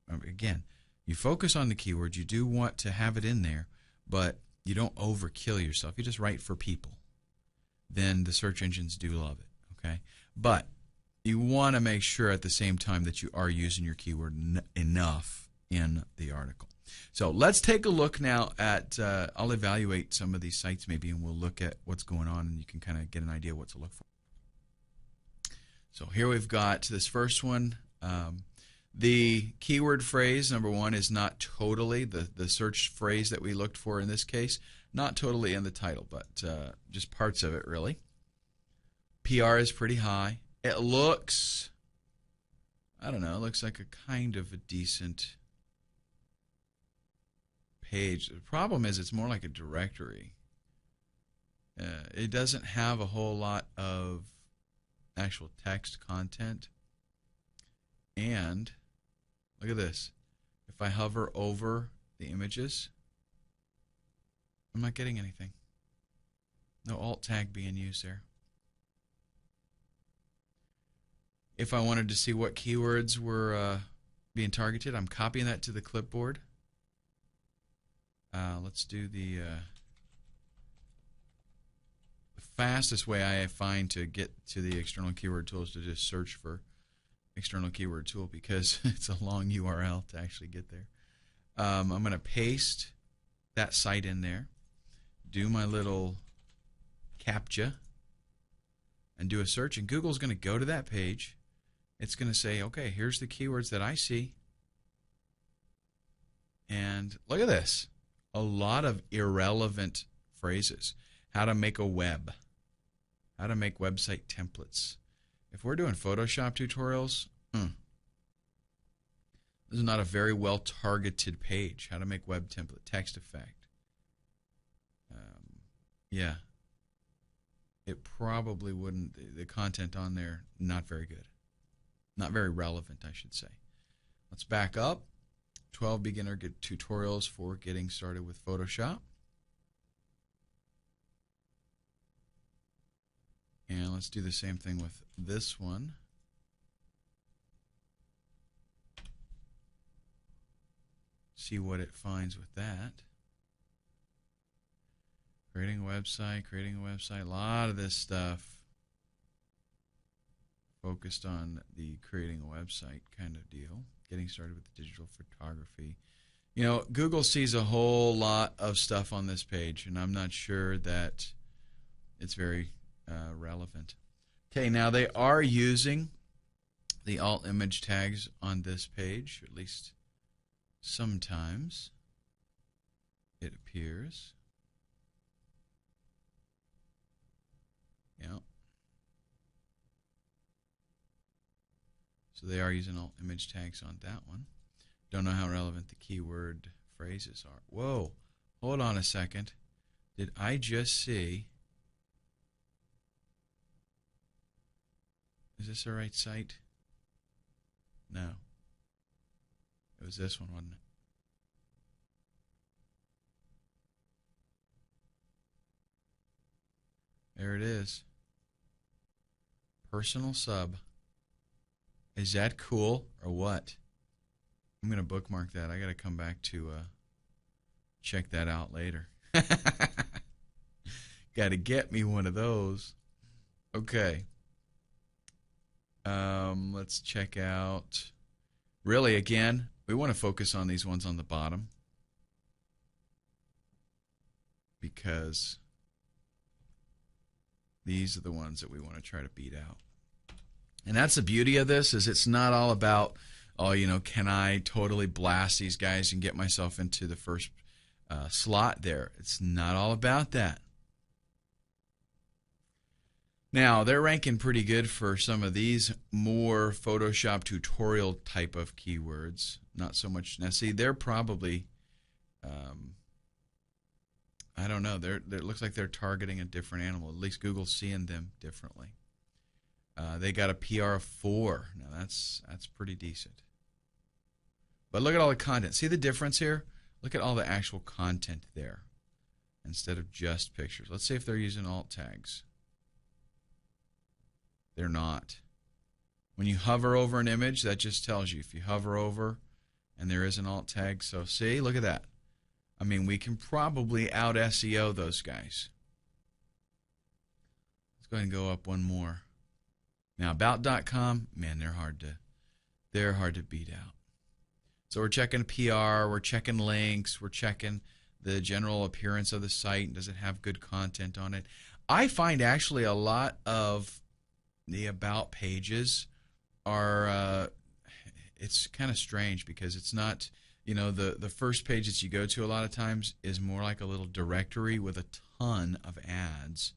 Again, you focus on the keyword. You do want to have it in there, but you don't overkill yourself. You just write for people. Then the search engines do love it. Okay, but you want to make sure at the same time that you are using your keyword enough in the article. So let's take a look now at, I'll evaluate some of these sites maybe, and we'll look at what's going on, and you can kind of get an idea what to look for. So here we've got this first one. The keyword phrase, number 1, is not totally, the search phrase that we looked for in this case, not totally in the title, but just parts of it really. PR is pretty high. It looks, I don't know, it looks like a kind of a decent page. The problem is it's more like a directory. It doesn't have a whole lot of actual text content. And look at this. If I hover over the images, I'm not getting anything. No alt tag being used there. If I wanted to see what keywords were being targeted, I'm copying that to the clipboard. Let's do the fastest way I find to get to the external keyword tool is to just search for external keyword tool, because it's a long URL to actually get there. I'm going to paste that site in there, do my little CAPTCHA, and do a search, and Google's going to go to that page. It's going to say, okay, here's the keywords that I see. And look at this. A lot of irrelevant phrases. How to make a web. How to make website templates. If we're doing Photoshop tutorials, this is not a very well targeted page. How to make web template, text effect. Yeah, it probably wouldn't, the content on there, not very good. Not very relevant, I should say. Let's back up. 12 beginner tutorials for getting started with Photoshop. And let's do the same thing with this one. See what it finds with that. Creating a website, a lot of this stuff focused on the creating a website kind of deal. Getting started with digital photography. You know, Google sees a whole lot of stuff on this page, and I'm not sure that it's very relevant. Okay, now they are using the alt image tags on this page, or at least sometimes it appears. Yeah. So they are using alt image tags on that one. Don't know how relevant the keyword phrases are. Whoa, hold on a second. Did I just see? Is this the right site? No. It was this one, wasn't it? There it is. Personal sub. Is that cool or what? I'm going to bookmark that. I got to come back to check that out later. Got to get me one of those. Okay. Let's check out. Really, again, we want to focus on these ones on the bottom because these are the ones that we want to try to beat out. And that's the beauty of this, is it's not all about, oh, you know, can I totally blast these guys and get myself into the first slot there. It's not all about that. Now, they're ranking pretty good for some of these more Photoshop tutorial type of keywords. Not so much. Now, see, they're probably, I don't know. It looks like they're targeting a different animal. At least Google's seeing them differently. They got a PR of 4. Now, that's pretty decent. But look at all the content. See the difference here? Look at all the actual content there instead of just pictures. Let's see if they're using alt tags. They're not. When you hover over an image, that just tells you. If you hover over and there is an alt tag, so see, look at that. I mean, we can probably out SEO those guys. Let's go ahead and go up one more. Now, about.com, man, they're hard to beat out. So we're checking PR, we're checking links, we're checking the general appearance of the site. Does it have good content on it? I find actually a lot of the about pages are it's kind of strange because it's not, you know, the first page that you go to a lot of times is more like a little directory with a ton of ads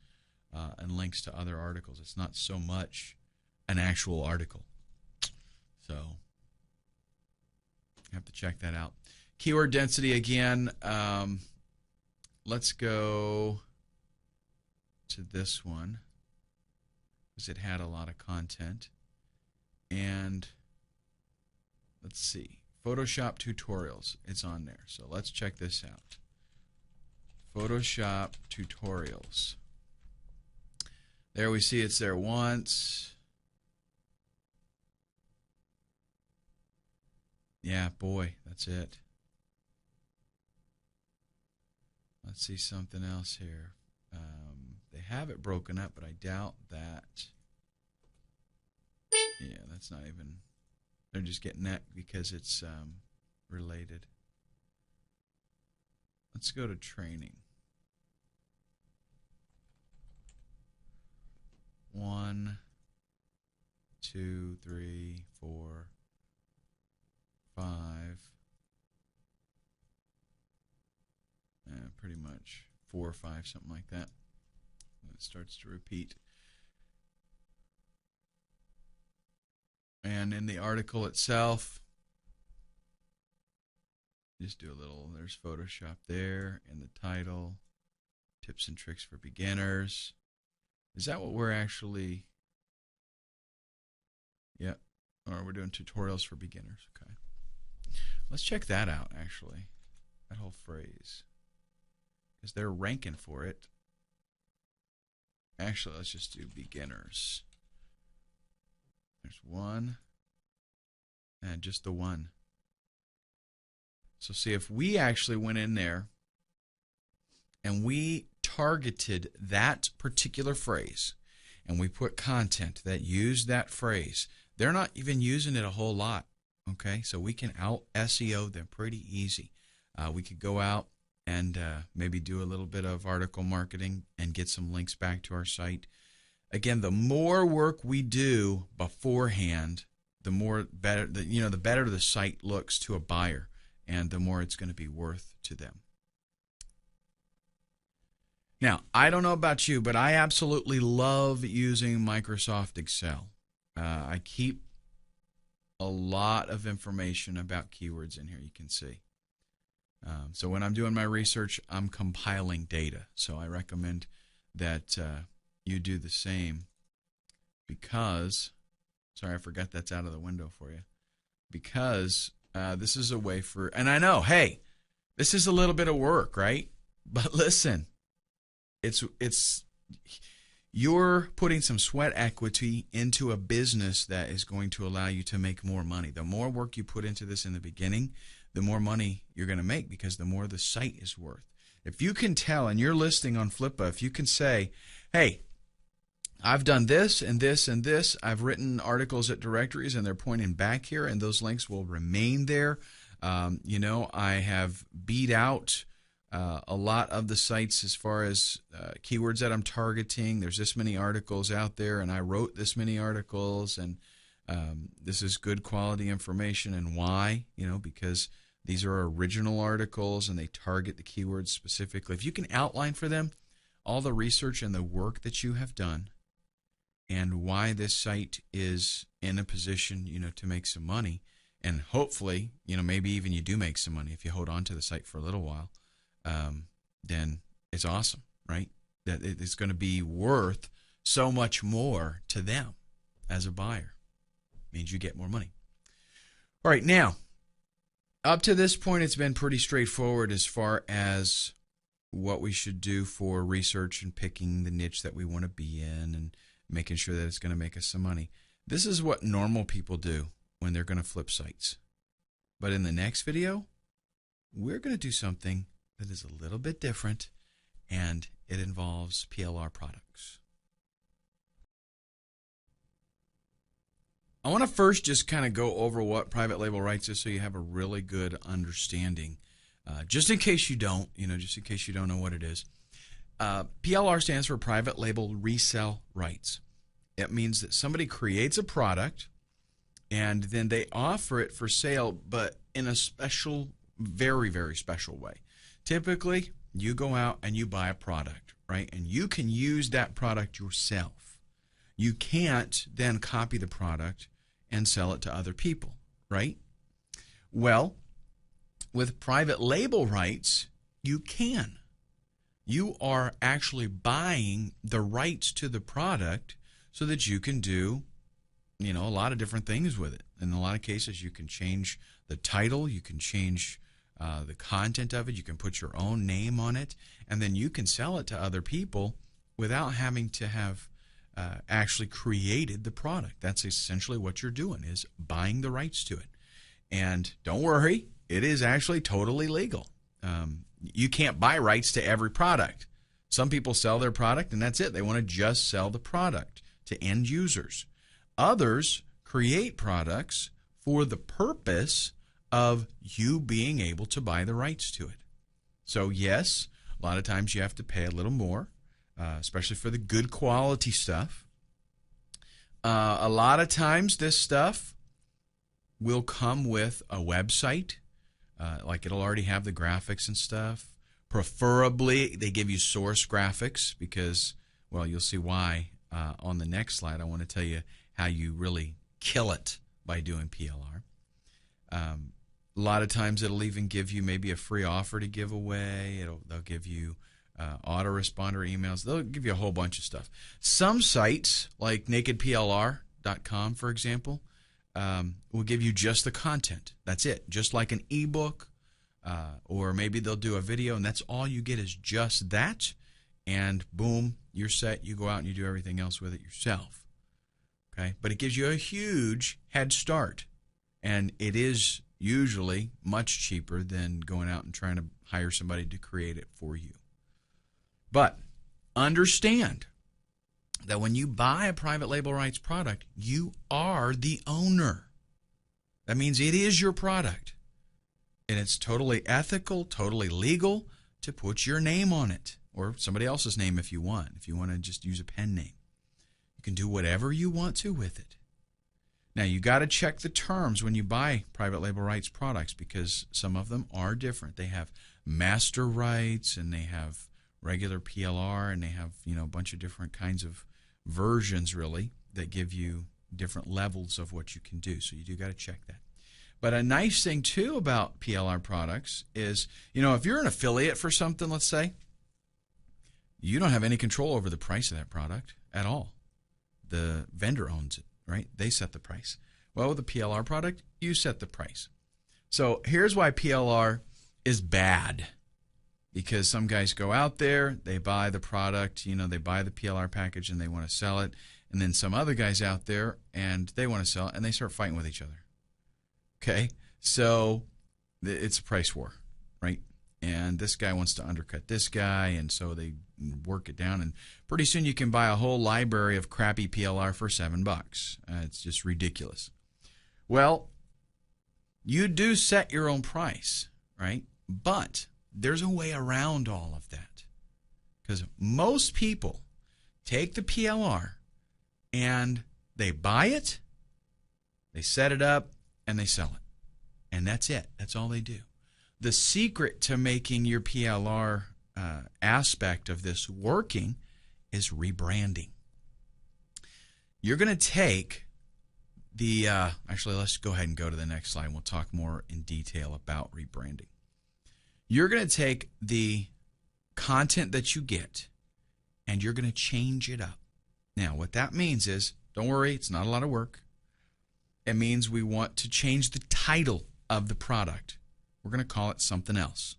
and links to other articles. It's not so much an actual article. So you have to check that out. Keyword density again. Let's go to this one, because it had a lot of content. And let's see, Photoshop tutorials, it's on there. So let's check this out. Photoshop tutorials. There we see it's there once. Yeah, boy, that's it. Let's see something else here. They have it broken up, but I doubt that. Yeah, that's not even. They're just getting that because it's related. Let's go to training. 1, 2, 3, 4, 5. Pretty much 4 or 5, something like that. It starts to repeat. And in the article itself, just do a little, there's Photoshop there in the title, tips and tricks for beginners. Is that what we're actually, yeah, or we're doing tutorials for beginners, okay. Let's check that out, actually, that whole phrase, because they're ranking for it. Actually, let's just do beginners. There's one, and just the one. So see, if we actually went in there and we targeted that particular phrase and we put content that used that phrase, they're not even using it a whole lot, okay? So we can out SEO them pretty easy. We could go out and maybe do a little bit of article marketing and get some links back to our site. Again, the more work we do beforehand, the better the site looks to a buyer, and the more it's going to be worth to them. Now, I don't know about you, but I absolutely love using Microsoft Excel. I keep a lot of information about keywords in here, you can see. So when I'm doing my research, I'm compiling data. So I recommend that you do the same because, sorry, I forgot that's out of the window for you, because this is a way for, and I know, hey, this is a little bit of work, right? But listen, it's you're putting some sweat equity into a business that is going to allow you to make more money. The more work you put into this in the beginning, the more money you're going to make, because the more the site is worth. If you can tell in your listing on Flippa, if you can say, hey, I've done this and this and this, I've written articles at directories and they're pointing back here and those links will remain there. I have beat out a lot of the sites as far as keywords that I'm targeting. There's this many articles out there and I wrote this many articles, and this is good quality information. And why? Because these are original articles and they target the keywords specifically. If you can outline for them all the research and the work that you have done and why this site is in a position, to make some money, and hopefully, maybe even you do make some money if you hold on to the site for a little while, then it's awesome, right? That it's going to be worth so much more to them as a buyer. It means you get more money. All right, now, up to this point, it's been pretty straightforward as far as what we should do for research and picking the niche that we want to be in and making sure that it's going to make us some money. This is what normal people do when they're going to flip sites. But in the next video, we're going to do something that is a little bit different, and it involves PLR products. I want to first just kind of go over what private label rights is so you have a really good understanding. Just in case you don't, just in case you don't know what it is. PLR stands for private label resale rights. It means that somebody creates a product and then they offer it for sale, but in a special, very, very special way. Typically, you go out and you buy a product, right? And you can use that product yourself. You can't then copy the product and sell it to other people, right? Well, with private label rights, you can. You are actually buying the rights to the product so that you can do, a lot of different things with it. In a lot of cases, you can change the title, you can change the content of it, you can put your own name on it, and then you can sell it to other people without having to have actually created the product. That's essentially what you're doing, is buying the rights to it. And don't worry, it is actually totally legal. You can't buy rights to every product. Some people sell their product and that's it. They want to just sell the product to end users. Others create products for the purpose of you being able to buy the rights to it. So yes, a lot of times you have to pay a little more, especially for the good quality stuff. A lot of times this stuff will come with a website. Like it'll already have the graphics and stuff. Preferably, they give you source graphics because, well, you'll see why on the next slide. I want to tell you how you really kill it by doing PLR. A lot of times it'll even give you maybe a free offer to give away. They'll give you autoresponder emails. They'll give you a whole bunch of stuff. Some sites, like nakedplr.com, for example, will give you just the content. That's it. Just like an ebook, or maybe they'll do a video, and that's all you get is just that, and boom, you're set. You go out and you do everything else with it yourself. Okay, but it gives you a huge head start, and it is usually much cheaper than going out and trying to hire somebody to create it for you. But understand that when you buy a private label rights product, you are the owner. That means it is your product. And it's totally ethical, totally legal to put your name on it, or somebody else's name if you want to just use a pen name. can do whatever you want to with it. Now, you got to check the terms when you buy private label rights products, because some of them are different. They have master rights, and they have regular PLR, and they have, a bunch of different kinds of versions, really, that give you different levels of what you can do. So you do got to check that. But a nice thing, too, about PLR products is, if you're an affiliate for something, let's say, you don't have any control over the price of that product at all. The vendor owns it, right? They set the price. Well, with a PLR product, you set the price. So here's why PLR is bad. Because some guys go out there, they buy the product, they buy the PLR package and they want to sell it. And then some other guys out there and they want to sell it and they start fighting with each other. Okay? So it's a price war, right? And this guy wants to undercut this guy, and so they work it down. And pretty soon you can buy a whole library of crappy PLR for $7. It's just ridiculous. Well, you do set your own price, right? But there's a way around all of that. Because most people take the PLR and they buy it, they set it up, and they sell it. And that's it. That's all they do. The secret to making your PLR aspect of this working is rebranding. You're going to take the, actually, let's go ahead and go to the next slide and we'll talk more in detail about rebranding. You're going to take the content that you get and you're going to change it up. Now, what that means is, don't worry, it's not a lot of work. It means we want to change the title of the product. We're going to call it something else.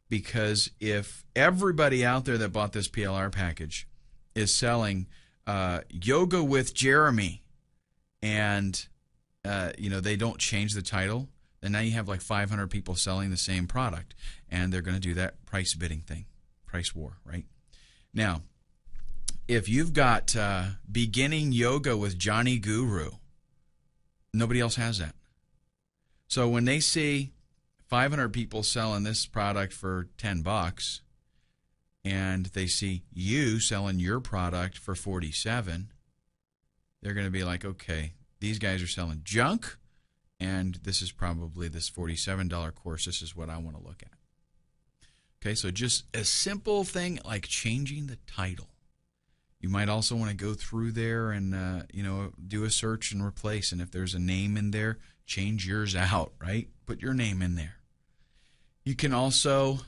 Because if everybody out there that bought this PLR package is selling Yoga with Jeremy and they don't change the title, then now you have like 500 people selling the same product, and they're going to do that price bidding thing, price war, right? Now, if you've got beginning yoga with Johnny Guru, nobody else has that. So when they see 500 people selling this product for $10 and they see you selling your product for $47, they're going to be like, okay, these guys are selling junk, and this is probably this $47 course. This is what I want to look at. Okay, so just a simple thing like changing the title. You might also want to go through there and do a search and replace, and if there's a name in there, change yours out, right? Put your name in there. You can also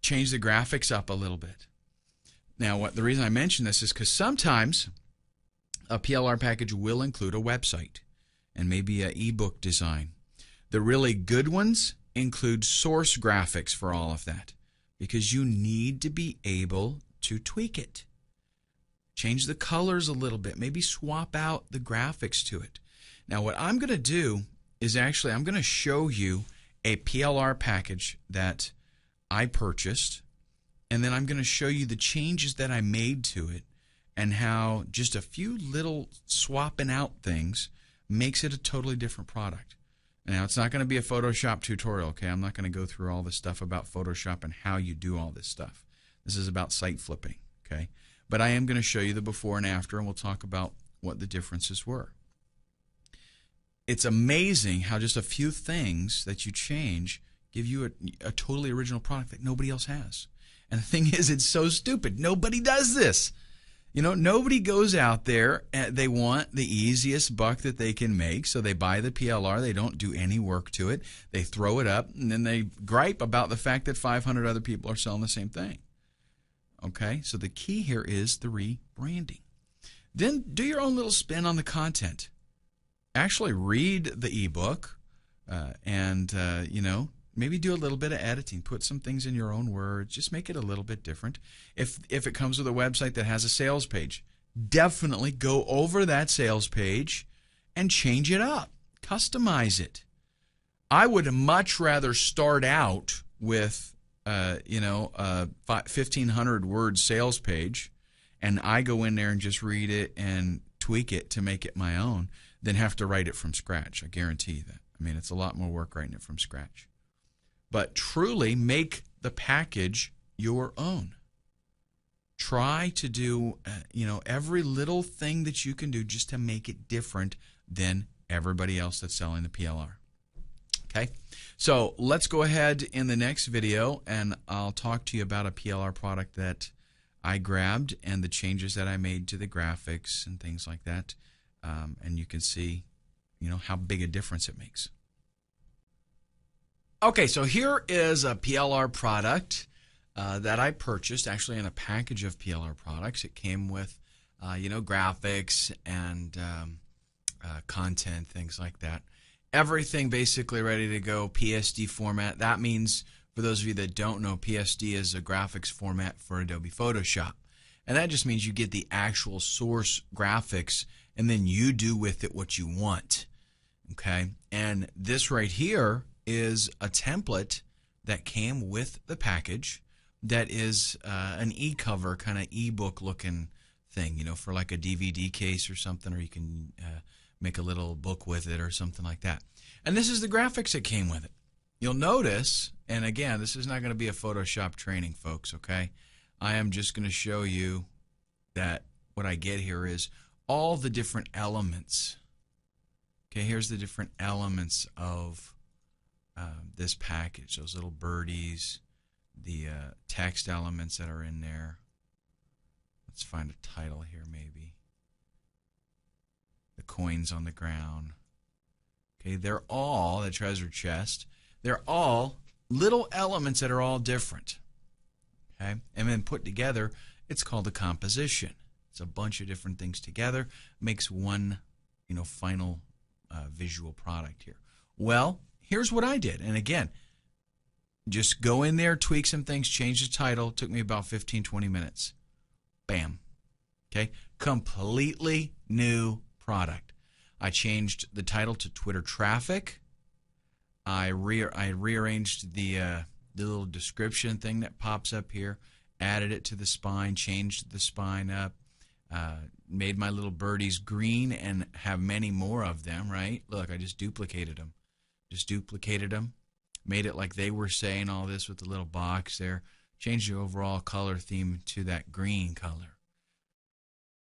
change the graphics up a little bit. Now, the reason I mention this is because sometimes a PLR package will include a website and maybe an ebook design. The really good ones include source graphics for all of that, because you need to be able to tweak it. Change the colors a little bit. Maybe swap out the graphics to it. Now, what I'm going to do is actually I'm going to show you a PLR package that I purchased, and then I'm going to show you the changes that I made to it and how just a few little swapping out things makes it a totally different product. Now, it's not going to be a Photoshop tutorial, okay? I'm not going to go through all the stuff about Photoshop and how you do all this stuff. This is about site flipping, okay? But I am going to show you the before and after, and we'll talk about what the differences were. It's amazing how just a few things that you change give you a totally original product that nobody else has. And the thing is, it's so stupid. Nobody does this. Nobody goes out there and they want the easiest buck that they can make, so they buy the PLR. They don't do any work to it. They throw it up, and then they gripe about the fact that 500 other people are selling the same thing. Okay, so the key here is the rebranding. Then do your own little spin on the content. Actually read the ebook and maybe do a little bit of editing. Put some things in your own words. Just make it a little bit different. If it comes with a website that has a sales page, definitely go over that sales page and change it up. Customize it. I would much rather start out with a 1,500 word sales page, and I go in there and just read it and tweak it to make it my own, than have to write it from scratch. I guarantee you that. I mean, it's a lot more work writing it from scratch. But truly make the package your own. try to do, every little thing that you can do just to make it different than everybody else that's selling the PLR. Okay, so let's go ahead in the next video, and I'll talk to you about a PLR product that I grabbed and the changes that I made to the graphics and things like that, and you can see, how big a difference it makes. Okay, so here is a PLR product that I purchased, actually in a package of PLR products. It came with, graphics and content, things like that. Everything basically ready to go, PSD format. That means, for those of you that don't know, PSD is a graphics format for Adobe Photoshop. And that just means you get the actual source graphics and then you do with it what you want. Okay? And this right here is a template that came with the package that is an e-cover, kind of e-book looking thing, for like a DVD case or something, or you can make a little book with it or something like that. And this is the graphics that came with it. You'll notice, and again, this is not going to be a Photoshop training, folks, okay? I am just going to show you that what I get here is all the different elements. Okay, here's the different elements of this package, those little birdies, the text elements that are in there. Let's find a title here, maybe. The coins on the ground. Okay, they're all the treasure chest. They're all little elements that are all different. Okay, and then put together, it's called a composition. It's a bunch of different things together, makes one, final visual product here. Well, here's what I did, and again, just go in there, tweak some things, change the title. It took me about 15-20 minutes. Bam. Okay, completely new product. I changed the title to Twitter Traffic. I rearranged the little description thing that pops up here, added it to the spine, changed the spine up, made my little birdies green and have many more of them, right? Look, I just duplicated them. Made it like they were saying all this with the little box there. Changed the overall color theme to that green color.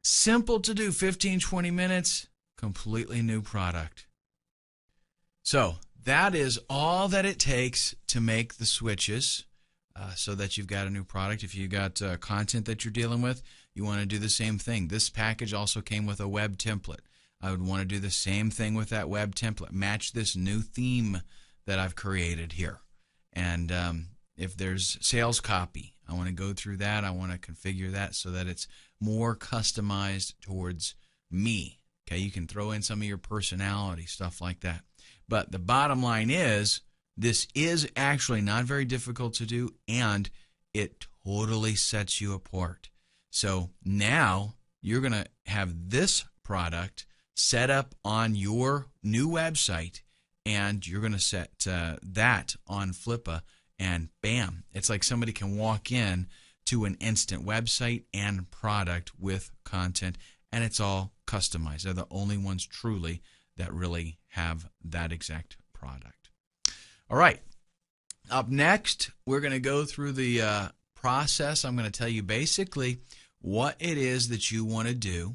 Simple to do, 15-20 minutes, completely new product. So that is all that it takes to make the switches so that you've got a new product. If you've got content that you're dealing with, you want to do the same thing. This package also came with a web template. I would want to do the same thing with that web template. Match this new theme that I've created here. And if there's sales copy, I want to go through that. I want to configure that so that it's more customized towards me. Okay, you can throw in some of your personality, stuff like that. But the bottom line is, this is actually not very difficult to do, and it totally sets you apart. So now you're going to have this product set up on your new website, and you're going to set that on Flippa, and bam, it's like somebody can walk in to an instant website and product with content, and it's all customized. They're the only ones truly that really have that exact product. All right, up next, we're going to go through the process. I'm going to tell you basically what it is that you want to do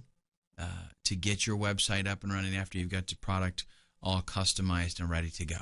to get your website up and running after you've got the product all customized and ready to go.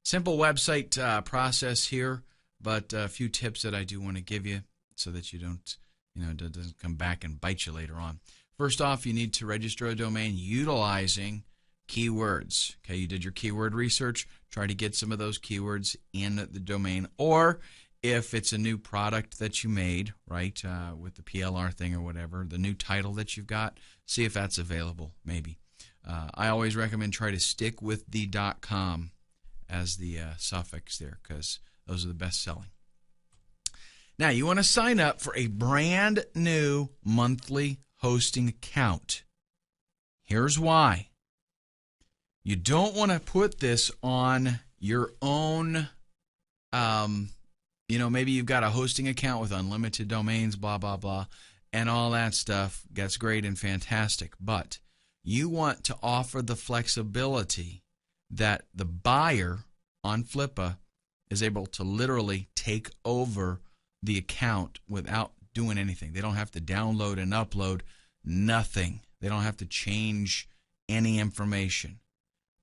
Simple website process here, but a few tips that I do want to give you so that you don't, it doesn't come back and bite you later on. First off, you need to register a domain utilizing keywords. Okay, you did your keyword research. Try to get some of those keywords in the domain, or if it's a new product that you made, right, with the PLR thing or whatever, the new title that you've got, see if that's available, maybe. I always recommend try to stick with the .com as the suffix there, because those are the best selling. Now, you want to sign up for a brand new monthly hosting account. Here's why. You don't want to put this on your own, maybe you've got a hosting account with unlimited domains, blah, blah, blah, and all that stuff. That's great and fantastic. But you want to offer the flexibility that the buyer on Flippa is able to literally take over the account without doing anything. They don't have to download and upload nothing. They don't have to change any information.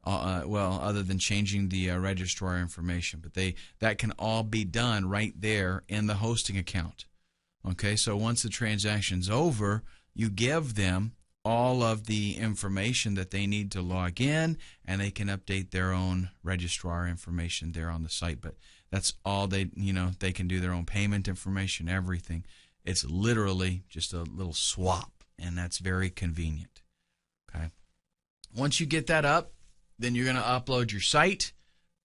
Well, other than changing the registrar information, but that can all be done right there in the hosting account. Okay, so once the transaction's over, you give them all of the information that they need to log in, and they can update their own registrar information there on the site. But that's all they can do their own payment information, everything. It's literally just a little swap, and that's very convenient. Okay, once you get that up, then you're going to upload your site.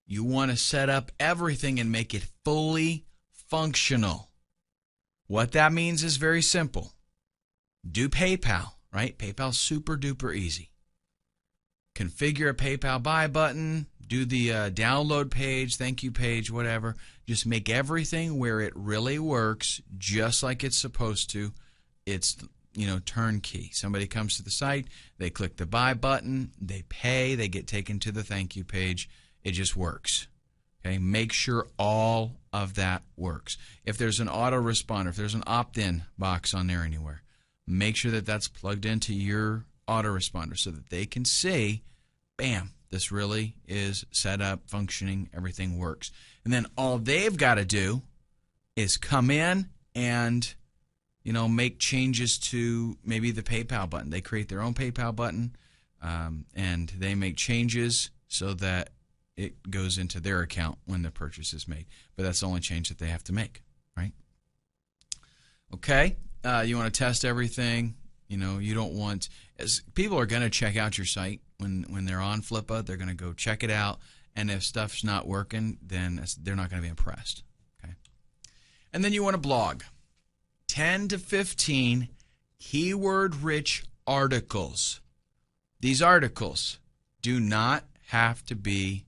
You want to set up everything and make it fully functional. What that means is very simple. Do PayPal, right? PayPal's super duper easy. Configure a PayPal buy button, do the download page, thank you page, whatever. Just make everything where it really works just like it's supposed to. It's turnkey. Somebody comes to the site, they click the buy button, they pay, they get taken to the thank you page. It just works. Okay, make sure all of that works. If there's an autoresponder, if there's an opt-in box on there anywhere, make sure that that's plugged into your autoresponder so that they can see, bam, this really is set up, functioning, everything works. And then all they've got to do is come in and make changes to maybe the PayPal button. They create their own PayPal button, and they make changes so that it goes into their account when the purchase is made. But that's the only change that they have to make, right? Okay, you want to test everything. You don't want, as people are going to check out your site when they're on Flippa. They're going to go check it out, and if stuff's not working, then they're not going to be impressed. Okay, and then you want to blog. 10 to 15 keyword-rich articles. These articles do not have to be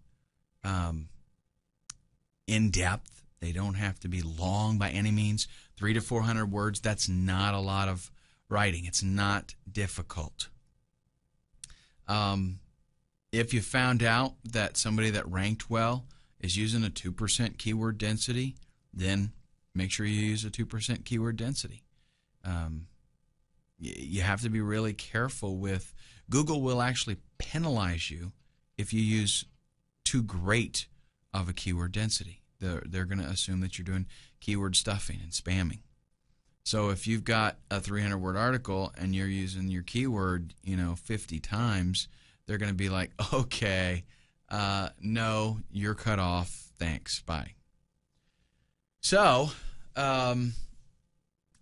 in-depth. They don't have to be long by any means. 300 to 400 words, that's not a lot of writing. It's not difficult. If you found out that somebody that ranked well is using a 2% keyword density, then make sure you use a 2% keyword density. You have to be really careful with, Google will actually penalize you if you use too great of a keyword density. They're going to assume that you're doing keyword stuffing and spamming. So if you've got a 300-word article and you're using your keyword 50 times, they're going to be like, okay, no, you're cut off, thanks, bye. So,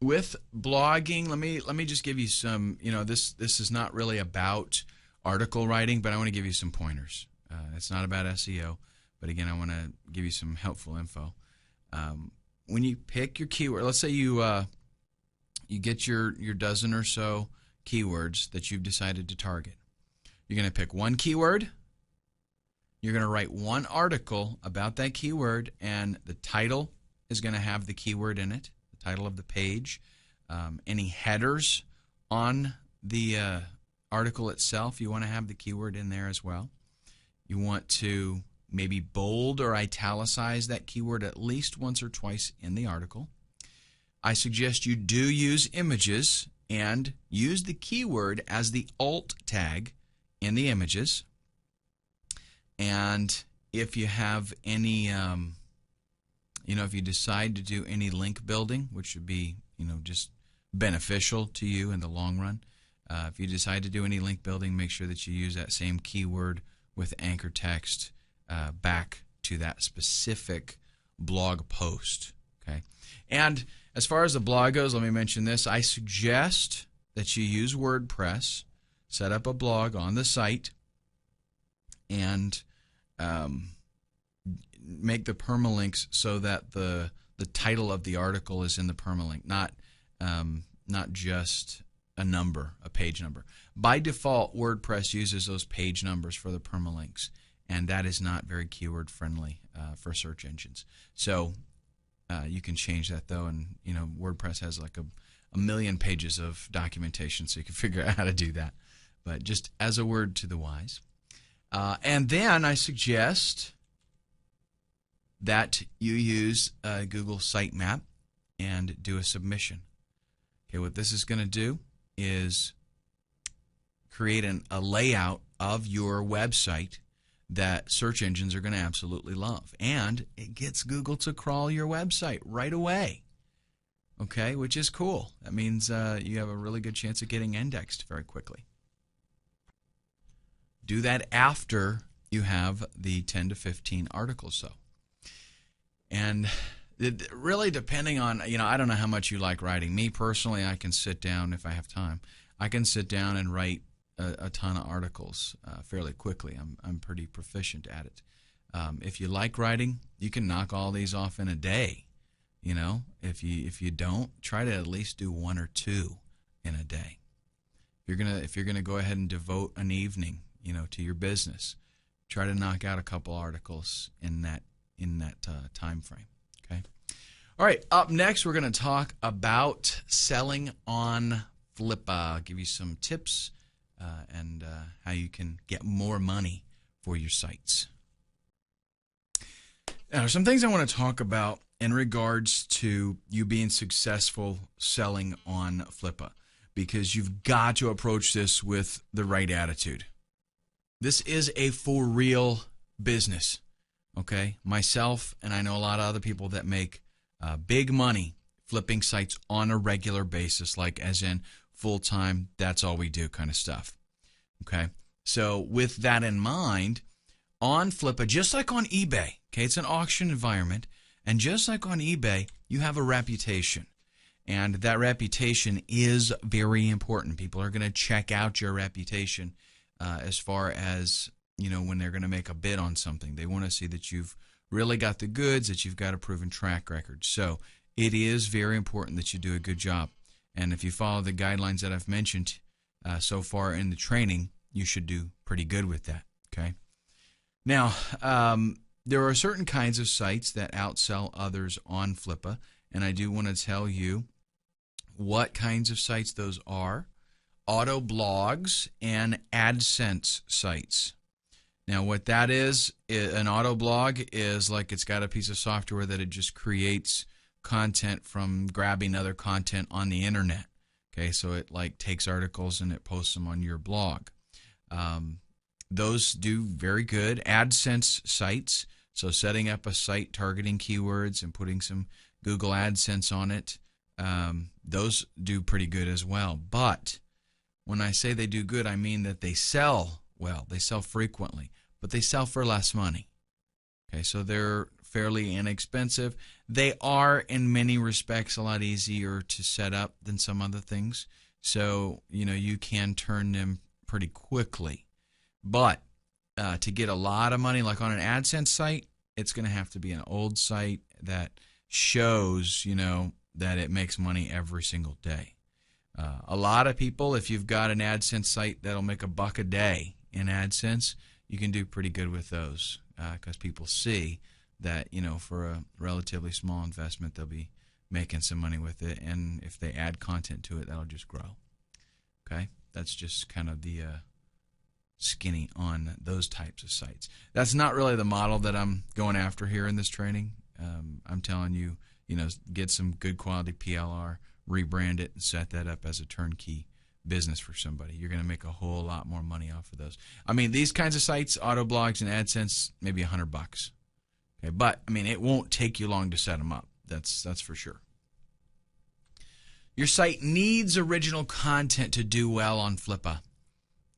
with blogging, let me just give you some. This is not really about article writing, but I want to give you some pointers. It's not about SEO, but again, I want to give you some helpful info. When you pick your keyword, let's say you get your dozen or so keywords that you've decided to target. You're going to pick one keyword. You're going to write one article about that keyword, and the title is going to have the keyword in it, the title of the page. Any headers on the article itself, you want to have the keyword in there as well. You want to maybe bold or italicize that keyword at least once or twice in the article. I suggest you do use images and use the keyword as the alt tag in the images. And if you have any if you decide to do any link building, which would be, just beneficial to you in the long run, if you decide to do any link building, make sure that you use that same keyword with anchor text back to that specific blog post. Okay. And as far as the blog goes, let me mention this. I suggest that you use WordPress, set up a blog on the site, and make the permalinks so that the title of the article is in the permalink, not just a page number. By default, WordPress uses those page numbers for the permalinks, and that is not very keyword friendly for search engines. So you can change that though, and WordPress has like a million pages of documentation, so you can figure out how to do that. But just as a word to the wise. And then I suggest that you use Google Sitemap and do a submission. Okay, what this is going to do is create a layout of your website that search engines are going to absolutely love. And it gets Google to crawl your website right away. Okay, which is cool. That means you have a really good chance of getting indexed very quickly. Do that after you have the 10 to 15 articles, though. And really depending on, I don't know how much you like writing. Me personally, I can sit down if I have time. I can sit down and write a ton of articles fairly quickly. I'm pretty proficient at it. If you like writing, you can knock all these off in a day. If you don't, try to at least do one or two in a day. If you're gonna go ahead and devote an evening, to your business, try to knock out a couple articles in that time frame. Okay. All right. Up next, we're going to talk about selling on Flippa. I'll give you some tips and how you can get more money for your sites. Now, some things I want to talk about in regards to you being successful selling on Flippa, because you've got to approach this with the right attitude. This is a for real business, okay? Myself, and I know a lot of other people that make big money flipping sites on a regular basis, like as in full-time, that's all we do kind of stuff, okay? So with that in mind, on Flippa, just like on eBay, okay, it's an auction environment, and just like on eBay, you have a reputation. And that reputation is very important. People are going to check out your reputation as far as, when they're going to make a bid on something. They want to see that you've really got the goods, that you've got a proven track record. So it is very important that you do a good job. And if you follow the guidelines that I've mentioned so far in the training, you should do pretty good with that, okay? Now, there are certain kinds of sites that outsell others on Flippa, and I do want to tell you what kinds of sites those are. Auto blogs and AdSense sites. Now, what that is, an auto blog is like it's got a piece of software that it just creates content from grabbing other content on the internet. Okay, so it like takes articles and it posts them on your blog. Those do very good. AdSense sites, so setting up a site targeting keywords and putting some Google AdSense on it, those do pretty good as well. But when I say they do good, I mean that they sell well. They sell frequently, but they sell for less money. Okay, so they're fairly inexpensive. They are, in many respects, a lot easier to set up than some other things. So, you can turn them pretty quickly. But to get a lot of money, like on an AdSense site, it's going to have to be an old site that shows, that it makes money every single day. A lot of people, if you've got an AdSense site that'll make $1 a day in AdSense, you can do pretty good with those because people see that, for a relatively small investment, they'll be making some money with it. And if they add content to it, that'll just grow. Okay? That's just kind of the skinny on those types of sites. That's not really the model that I'm going after here in this training. I'm telling you, get some good quality PLR, rebrand it, and set that up as a turnkey business for somebody. You're going to make a whole lot more money off of those. I mean, these kinds of sites, auto blogs and AdSense, maybe $100. Okay, but I mean, it won't take you long to set them up. That's for sure. Your site needs original content to do well on Flippa.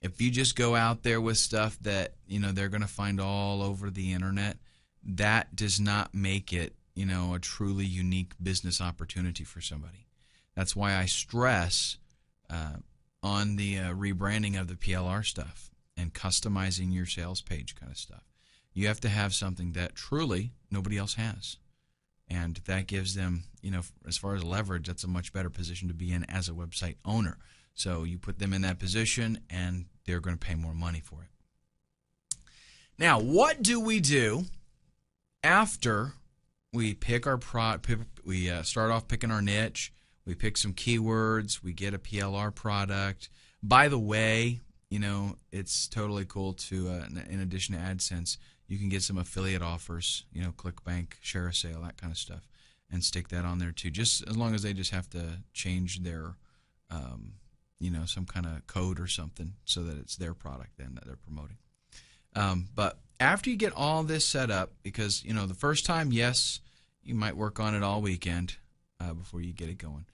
If you just go out there with stuff that they're going to find all over the internet, that does not make it a truly unique business opportunity for somebody. That's why I stress on the rebranding of the PLR stuff and customizing your sales page kind of stuff. You have to have something that truly nobody else has. And that gives them, as far as leverage, that's a much better position to be in as a website owner. So you put them in that position and they're going to pay more money for it. Now, what do we do after we pick our we start off picking our niche, we pick some keywords, we get a PLR product. By the way, it's totally cool to, in addition to AdSense, you can get some affiliate offers, ClickBank, share a sale, that kind of stuff. and stick that on there too. Just as long as they just have to change their, some kind of code or something so that it's their product then that they're promoting. But after you get all this set up, because the first time, yes, you might work on it all weekend before you get it going.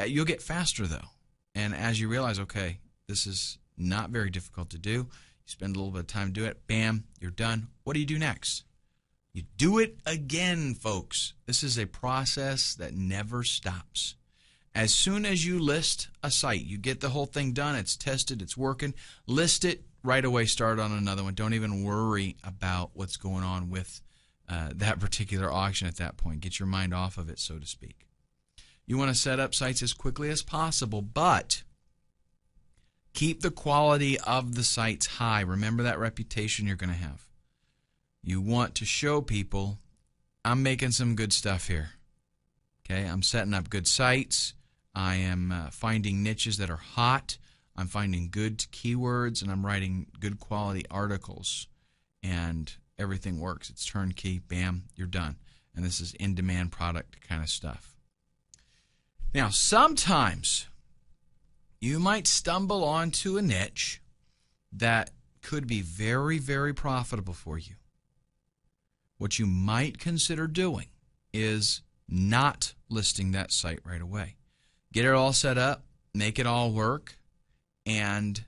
You'll get faster though, and as you realize, okay, this is not very difficult to do. You spend a little bit of time to do it. Bam, you're done. What do you do next? You do it again, folks. This is a process that never stops. As soon as you list a site, you get the whole thing done, it's tested, it's working, list it right away, start on another one. Don't even worry about what's going on with that particular auction at that point. Get your mind off of it, so to speak. You want to set up sites as quickly as possible, but keep the quality of the sites high. Remember that reputation you're going to have. You want to show people, I'm making some good stuff here. Okay, I'm setting up good sites. I am finding niches that are hot. I'm finding good keywords, and I'm writing good quality articles. And everything works. It's turnkey. Bam, you're done. And this is in-demand product kind of stuff. Now, sometimes you might stumble onto a niche that could be very, very profitable for you. What you might consider doing is not listing that site right away. Get it all set up, make it all work, and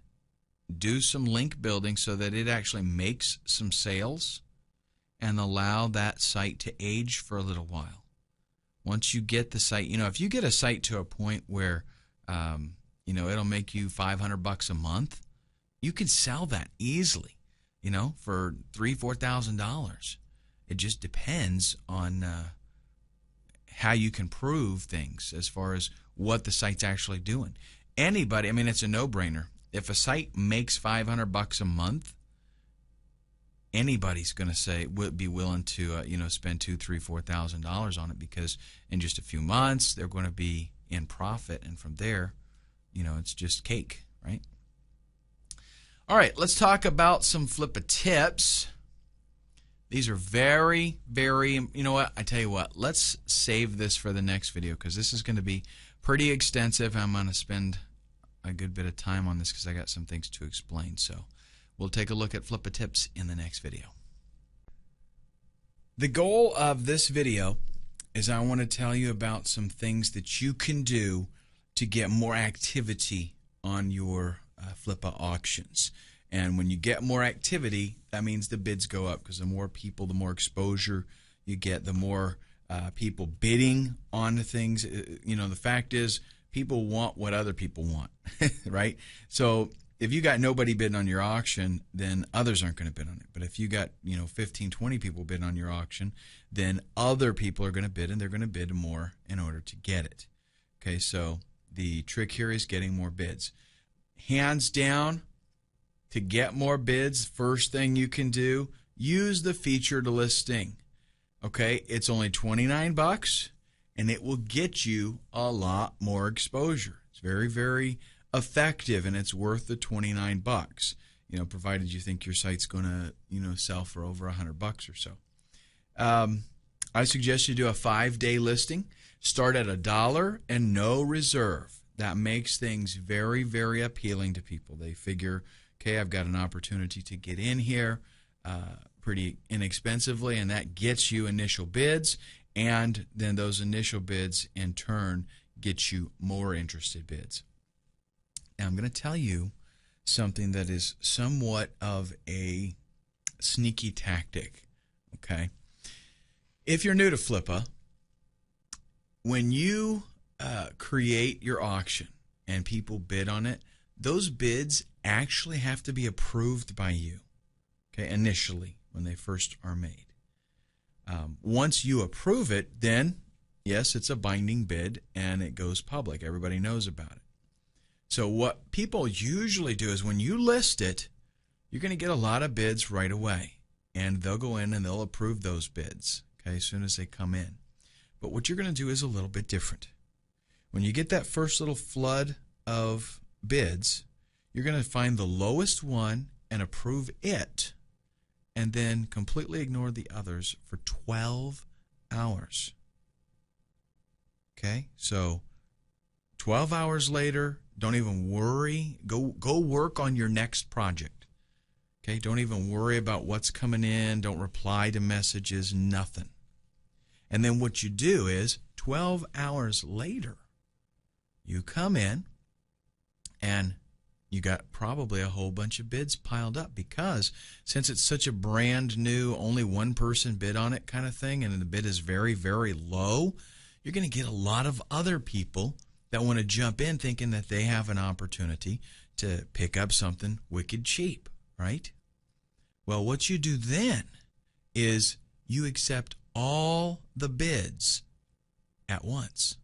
do some link building so that it actually makes some sales, and allow that site to age for a little while. Once you get the site, if you get a site to a point where it'll make you $500 a month, you can sell that easily, for $3,000-$4,000. It just depends on how you can prove things as far as what the site's actually doing. Anybody, it's a no-brainer. If a site makes $500 a month, anybody's going to would be willing to spend $2,000, $3,000, $4,000 on it, because in just a few months they're going to be in profit, and from there, it's just cake, right? All right, let's talk about some Flippa tips. These are very, very, I tell you what, let's save this for the next video, because this is going to be pretty extensive. I'm going to spend a good bit of time on this because I got some things to explain. So we'll take a look at Flippa tips in the next video. The goal of this video is I want to tell you about some things that you can do to get more activity on your Flippa auctions. And when you get more activity, that means the bids go up, because the more people, the more exposure you get, the more people bidding on the things. The fact is, people want what other people want, right? So if you got nobody bidding on your auction, then others aren't going to bid on it. But if you got 15, 20 people bidding on your auction, then other people are going to bid, and they're going to bid more in order to get it. Okay, so the trick here is getting more bids. Hands down, to get more bids, first thing you can do, use the featured listing. Okay, it's only $29, and it will get you a lot more exposure. It's very, very effective, and it's worth the $29. Provided you think your site's going to, sell for over $100 or so. I suggest you do a 5-day listing. Start at $1 and no reserve. That makes things very, very appealing to people. They figure, okay, I've got an opportunity to get in here pretty inexpensively, and that gets you initial bids, and then those initial bids in turn get you more interested bids. Now I'm going to tell you something that is somewhat of a sneaky tactic, okay? If you're new to Flippa, when you create your auction and people bid on it, those bids actually have to be approved by you, okay, initially when they first are made. Once you approve it, then, yes, it's a binding bid and it goes public. Everybody knows about it. So what people usually do is when you list it, you're going to get a lot of bids right away, and they'll go in and they'll approve those bids, okay, as soon as they come in. But what you're going to do is a little bit different. When you get that first little flood of bids, you're going to find the lowest one and approve it, and then completely ignore the others for 12 hours. Okay, so 12 hours later, don't even worry. Go work on your next project. Okay, don't even worry about what's coming in. Don't reply to messages, nothing. And then what you do is 12 hours later, you come in and you got probably a whole bunch of bids piled up, because since it's such a brand new, only one person bid on it kind of thing, and the bid is very, very low, you're going to get a lot of other people that want to jump in thinking that they have an opportunity to pick up something wicked cheap, right? Well, what you do then is you accept all the bids at once.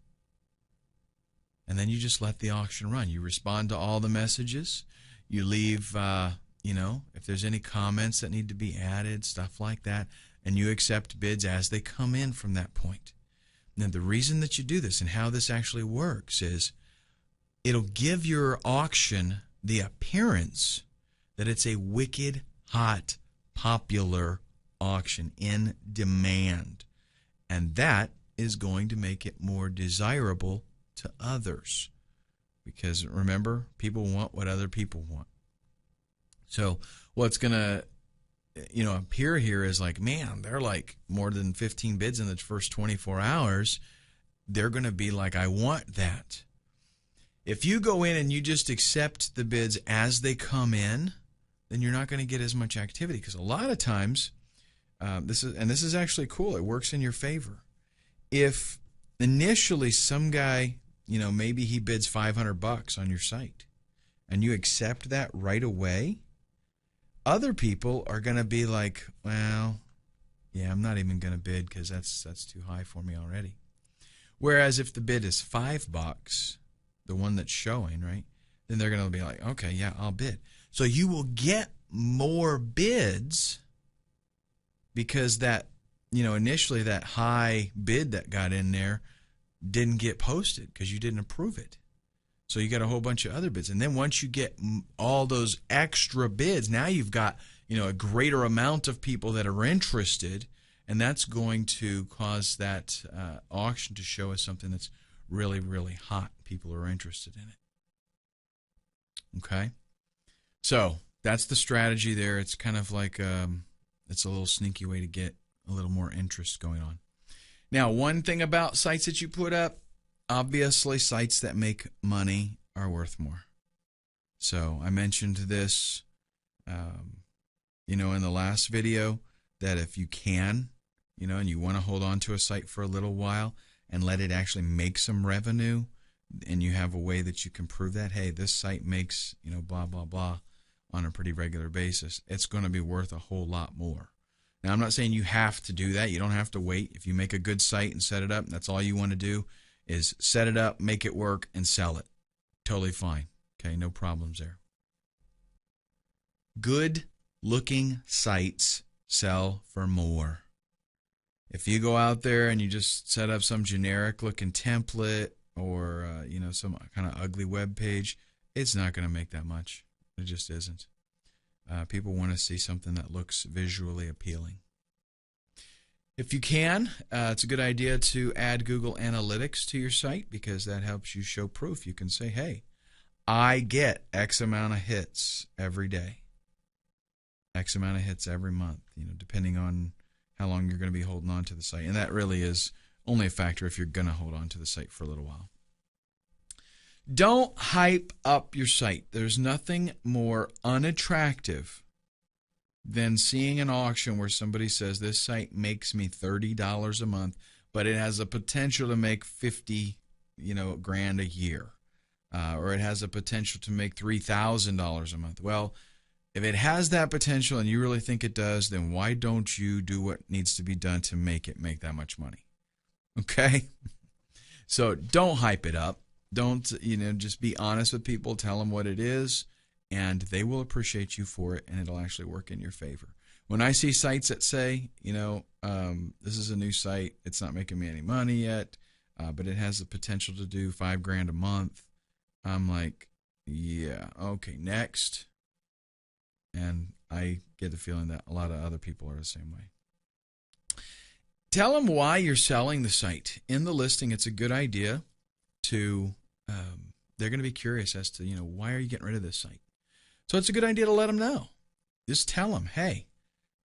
And then you just let the auction run. You respond to all the messages. You leave, if there's any comments that need to be added, stuff like that. And you accept bids as they come in from that point. Now, the reason that you do this and how this actually works is it'll give your auction the appearance that it's a wicked, hot, popular auction in demand. And that is going to make it more desirable to others, because remember, people want what other people want. So what's going to appear here is like, man, they're like more than 15 bids in the first 24 hours. They're going to be like, I want that. If you go in and you just accept the bids as they come in, then you're not going to get as much activity, because a lot of times this is actually cool. It works in your favor. If initially some guy, maybe he bids $500 on your site, and you accept that right away, other people are going to be like, well, yeah, I'm not even going to bid because that's too high for me already. Whereas if the bid is $5, the one that's showing, right, then they're going to be like, okay, yeah, I'll bid. So you will get more bids because that, initially that high bid that got in there didn't get posted because you didn't approve it. So you got a whole bunch of other bids. And then once you get all those extra bids, now you've got, a greater amount of people that are interested, and that's going to cause that auction to show us something that's really, really hot. People are interested in it. Okay? So that's the strategy there. It's kind of like it's a little sneaky way to get a little more interest going on. Now, one thing about sites that you put up, obviously sites that make money are worth more. So I mentioned this, in the last video, that if you can, and you want to hold on to a site for a little while and let it actually make some revenue, and you have a way that you can prove that, hey, this site makes, blah, blah, blah on a pretty regular basis, it's going to be worth a whole lot more. Now, I'm not saying you have to do that. You don't have to wait. If you make a good site and set it up, that's all you want to do is set it up, make it work, and sell it. Totally fine. Okay, no problems there. Good-looking sites sell for more. If you go out there and you just set up some generic-looking template or some kind of ugly web page, it's not going to make that much. It just isn't. People want to see something that looks visually appealing. If you can, it's a good idea to add Google Analytics to your site, because that helps you show proof. You can say, hey, I get X amount of hits every day, X amount of hits every month, depending on how long you're going to be holding on to the site. And that really is only a factor if you're going to hold on to the site for a little while. Don't hype up your site. There's nothing more unattractive than seeing an auction where somebody says this site makes me $30 a month, but it has a potential to make $50 grand a year, or it has a potential to make $3,000 a month. Well, if it has that potential and you really think it does, then why don't you do what needs to be done to make it make that much money? Okay? So don't hype it up. Don't, just be honest with people. Tell them what it is, and they will appreciate you for it, and it'll actually work in your favor. When I see sites that say, this is a new site, it's not making me any money yet, but it has the potential to do $5,000 a month, I'm like, yeah, okay, next. And I get the feeling that a lot of other people are the same way. Tell them why you're selling the site. In the listing, it's a good idea to, they're going to be curious as to, why are you getting rid of this site? So it's a good idea to let them know. Just tell them, hey,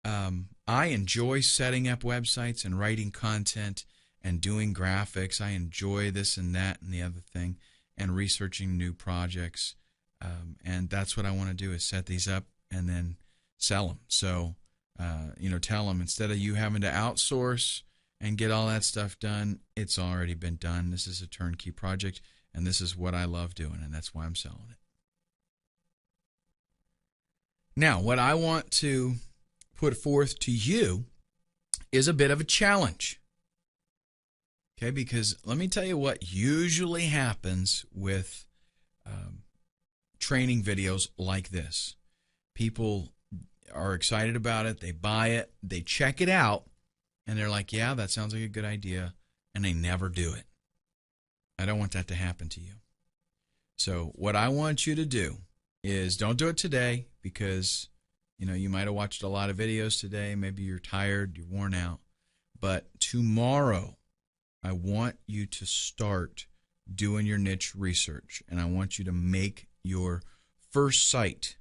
I enjoy setting up websites and writing content and doing graphics. I enjoy this and that and the other thing and researching new projects. And that's what I want to do, is set these up and then sell them. So, tell them, instead of you having to outsource and get all that stuff done, it's already been done. This is a turnkey project, and this is what I love doing, and that's why I'm selling it. Now, what I want to put forth to you is a bit of a challenge. Okay, because let me tell you what usually happens with training videos like this. People are excited about it, they buy it, they check it out, and they're like, yeah, that sounds like a good idea, and they never do it. I don't want that to happen to you. So what I want you to do is, don't do it today, because you might have watched a lot of videos today, maybe you're tired, you're worn out, but tomorrow I want you to start doing your niche research, and I want you to make your first site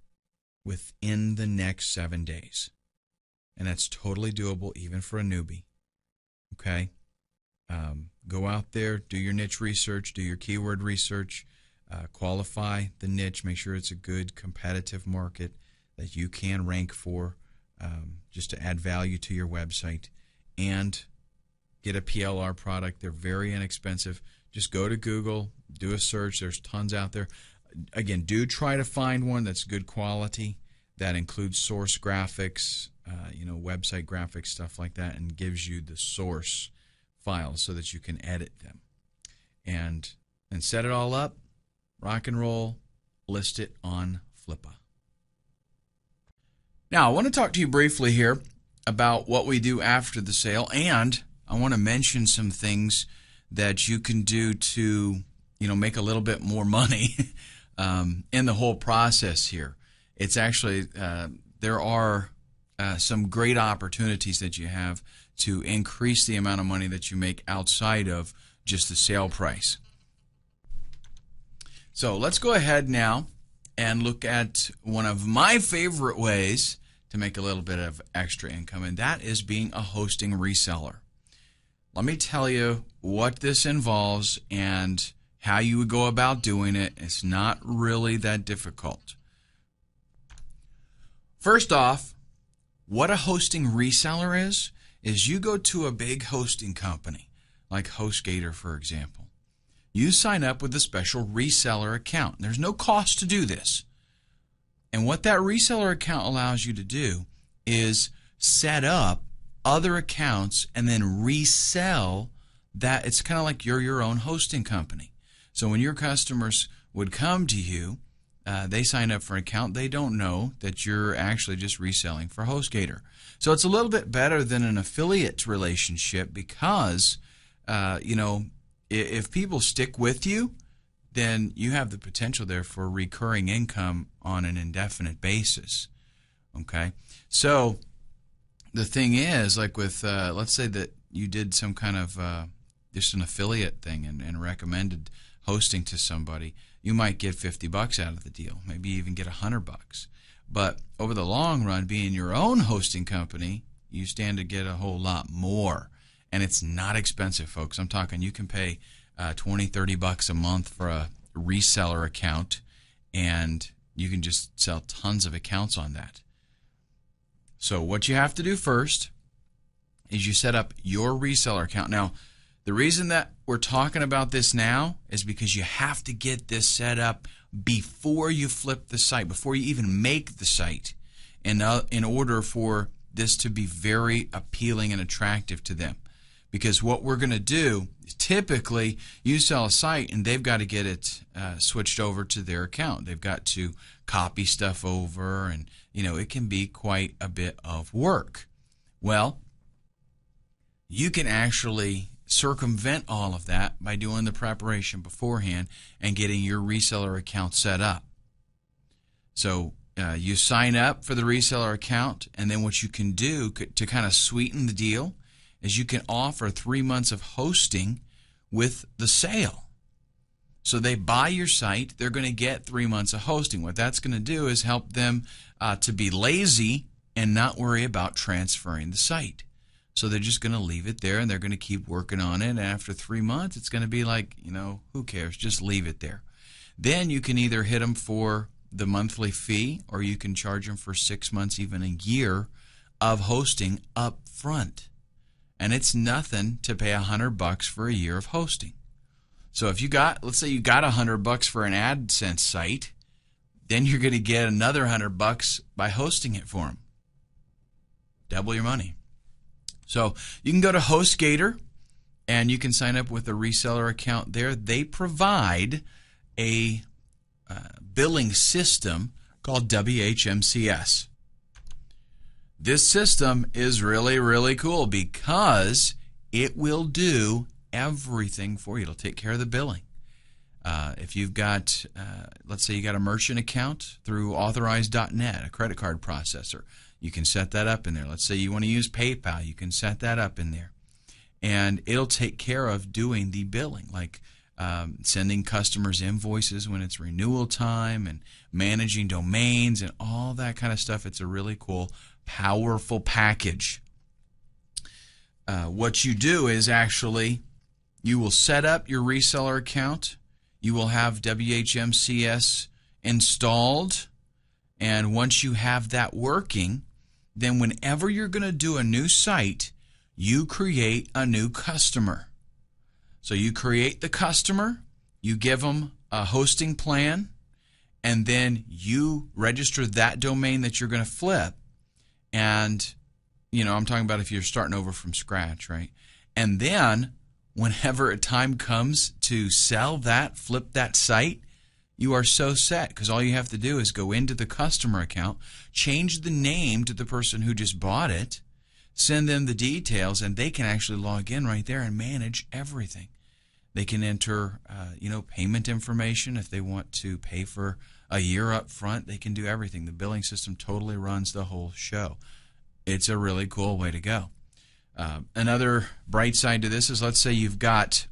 within the next 7 days. And that's totally doable even for a newbie. Okay? Go out there, do your niche research, do your keyword research, qualify the niche, make sure it's a good competitive market that you can rank for, just to add value to your website, and get a PLR product. They're very inexpensive. Just go to Google, do a search. There's tons out there. Again, do try to find one that's good quality, that includes source graphics, website graphics, stuff like that, and gives you the source files so that you can edit them. And set it all up, rock and roll, list it on Flippa. Now, I want to talk to you briefly here about what we do after the sale, and I want to mention some things that you can do to, make a little bit more money in the whole process here. It's actually, there are some great opportunities that you have to increase the amount of money that you make outside of just the sale price. So let's go ahead now and look at one of my favorite ways to make a little bit of extra income, and that is being a hosting reseller. Let me tell you what this involves and how you would go about doing it. It's not really that difficult. First off, what a hosting reseller is you go to a big hosting company, like HostGator, for example. You sign up with a special reseller account. There's no cost to do this. And what that reseller account allows you to do is set up other accounts and then resell that. It's kind of like you're your own hosting company. So when your customers would come to you, they sign up for an account, they don't know that you're actually just reselling for HostGator. So it's a little bit better than an affiliate relationship, because if people stick with you, then you have the potential there for recurring income on an indefinite basis. Okay? So the thing is, like with, let's say that you did some kind of just an affiliate thing and recommended hosting to somebody, you might get $50 out of the deal, maybe even get $100. But over the long run, being your own hosting company, you stand to get a whole lot more. And it's not expensive, folks. I'm talking you can pay $20, $30 a month for a reseller account, and you can just sell tons of accounts on that. So what you have to do first is you set up your reseller account. Now, the reason that we're talking about this now is because you have to get this set up before you flip the site, before you even make the site, in order for this to be very appealing and attractive to them. Because what we're going to do is, typically you sell a site and they've got to get it switched over to their account. They've got to copy stuff over, and it can be quite a bit of work. Well, you can actually circumvent all of that by doing the preparation beforehand and getting your reseller account set up. So you sign up for the reseller account, and then what you can do to kind of sweeten the deal is you can offer 3 months of hosting with the sale. So they buy your site, they're going to get 3 months of hosting. What that's going to do is help them to be lazy and not worry about transferring the site. So they're just going to leave it there, and they're going to keep working on it. And after 3 months, it's going to be like, who cares? Just leave it there. Then you can either hit them for the monthly fee, or you can charge them for 6 months, even a year of hosting up front. And it's nothing to pay $100 for a year of hosting. So if you got, let's say you got $100 for an AdSense site, then you're going to get another $100 by hosting it for them. Double your money. So you can go to HostGator and you can sign up with a reseller account there. They provide a billing system called WHMCS. This system is really, really cool because it will do everything for you. It'll take care of the billing. If you've got, let's say you got a merchant account through Authorize.net, a credit card processor, you can set that up in there. Let's say you want to use PayPal, you can set that up in there. And it'll take care of doing the billing, like sending customers invoices when it's renewal time and managing domains and all that kind of stuff. It's a really cool, powerful package. What you do is actually you will set up your reseller account. You will have WHMCS installed. And once you have that working, then whenever you're going to do a new site, you create a new customer. So you create the customer, you give them a hosting plan, and then you register that domain that you're going to flip. And, I'm talking about if you're starting over from scratch, right? And then whenever a time comes to sell that, flip that site, you are so set because all you have to do is go into the customer account, change the name to the person who just bought it, send them the details, and they can actually log in right there and manage everything. They can enter, payment information if they want to pay for a year up front. They can do everything. The billing system totally runs the whole show. It's a really cool way to go. Another bright side to this is, let's say you've got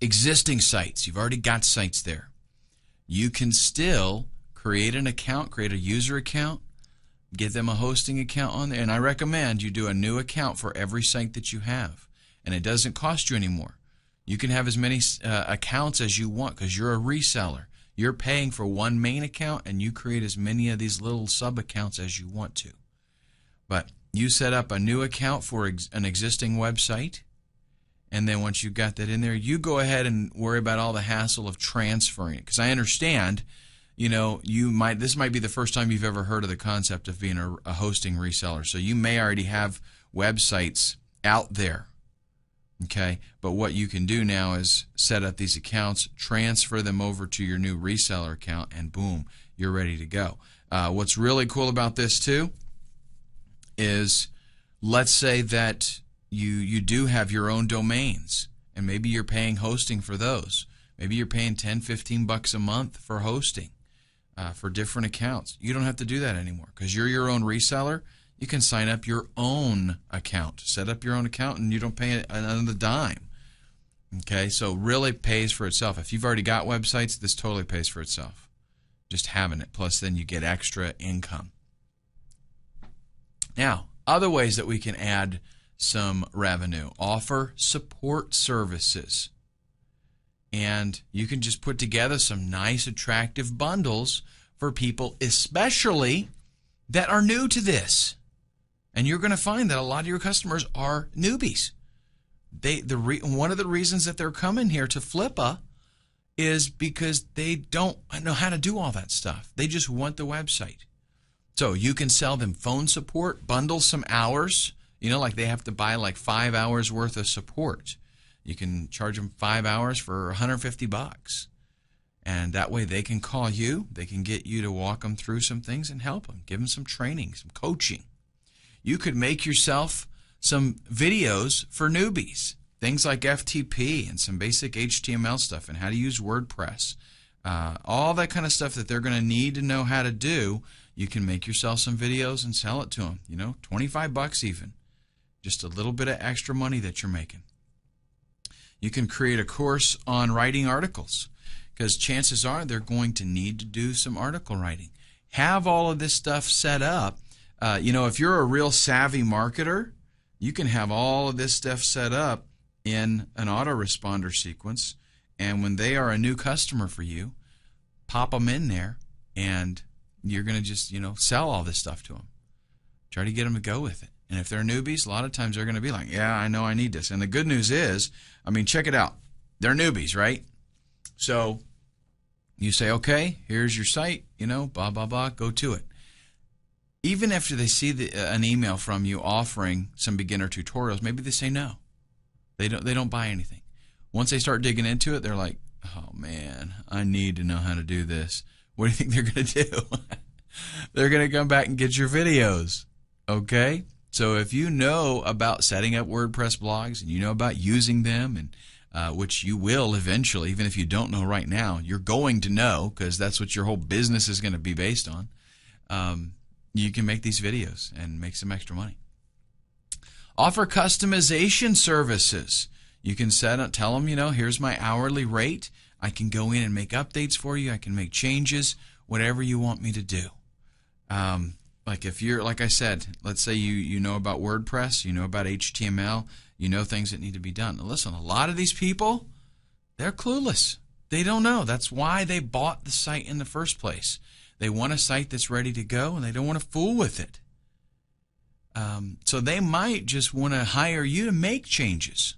existing sites. You've already got sites there. You can still create an account, create a user account, get them a hosting account on there. And I recommend you do a new account for every site that you have. And it doesn't cost you anymore. You can have as many accounts as you want because you're a reseller. You're paying for one main account, and you create as many of these little sub-accounts as you want to. But you set up a new account for an existing website, and then once you've got that in there, you go ahead and worry about all the hassle of transferring it. Because I understand, this might be the first time you've ever heard of the concept of being a hosting reseller. So you may already have websites out there. Okay, but what you can do now is set up these accounts, transfer them over to your new reseller account, and boom, you're ready to go. What's really cool about this too is, let's say that you do have your own domains, and maybe you're paying hosting for those. Maybe you're paying $10, $15 a month for hosting for different accounts. You don't have to do that anymore because you're your own reseller. You can sign up your own account, set up your own account, and you don't pay another dime. Okay, so really pays for itself. If you've already got websites, this totally pays for itself. Just having it. Plus, then you get extra income. Now, other ways that we can add some revenue. Offer support services. And you can just put together some nice, attractive bundles for people, especially that are new to this. And you're going to find that a lot of your customers are newbies. One of the reasons that they're coming here to Flippa is because they don't know how to do all that stuff. They just want the website. So you can sell them phone support, bundle some hours. Like they have to buy like 5 hours worth of support. You can charge them 5 hours for $150. And that way they can call you. They can get you to walk them through some things and help them. Give them some training, some coaching. You could make yourself some videos for newbies. Things like FTP and some basic HTML stuff and how to use WordPress. All that kind of stuff that they're going to need to know how to do. You can make yourself some videos and sell it to them. $25 even. just a little bit of extra money that you're making. You can create a course on writing articles, because chances are they're going to need to do some article writing. Have all of this stuff set up. If you're a real savvy marketer, you can have all of this stuff set up in an autoresponder sequence, and when they are a new customer for you, pop them in there, and you're going to just, sell all this stuff to them. Try to get them to go with it. And if they're newbies, a lot of times they're going to be like, yeah, I know I need this. And the good news is, check it out. They're newbies, right? So you say, okay, here's your site, blah, blah, blah, go to it. Even after they see an email from you offering some beginner tutorials, maybe they say no. They don't buy anything. Once they start digging into it, they're like, oh man, I need to know how to do this. What do you think they're going to do? They're going to come back and get your videos, okay? So if you know about setting up WordPress blogs and you know about using them, and which you will eventually, even if you don't know right now, you're going to know, because that's what your whole business is going to be based on, you can make these videos and make some extra money. Offer customization services. You can tell them, here's my hourly rate. I can go in and make updates for you. I can make changes, whatever you want me to do. Like I said, let's say you know about WordPress, you know about HTML, you know things that need to be done. Now listen, a lot of these people, they're clueless. They don't know. That's why they bought the site in the first place. They want a site that's ready to go, and they don't want to fool with it. So they might just want to hire you to make changes.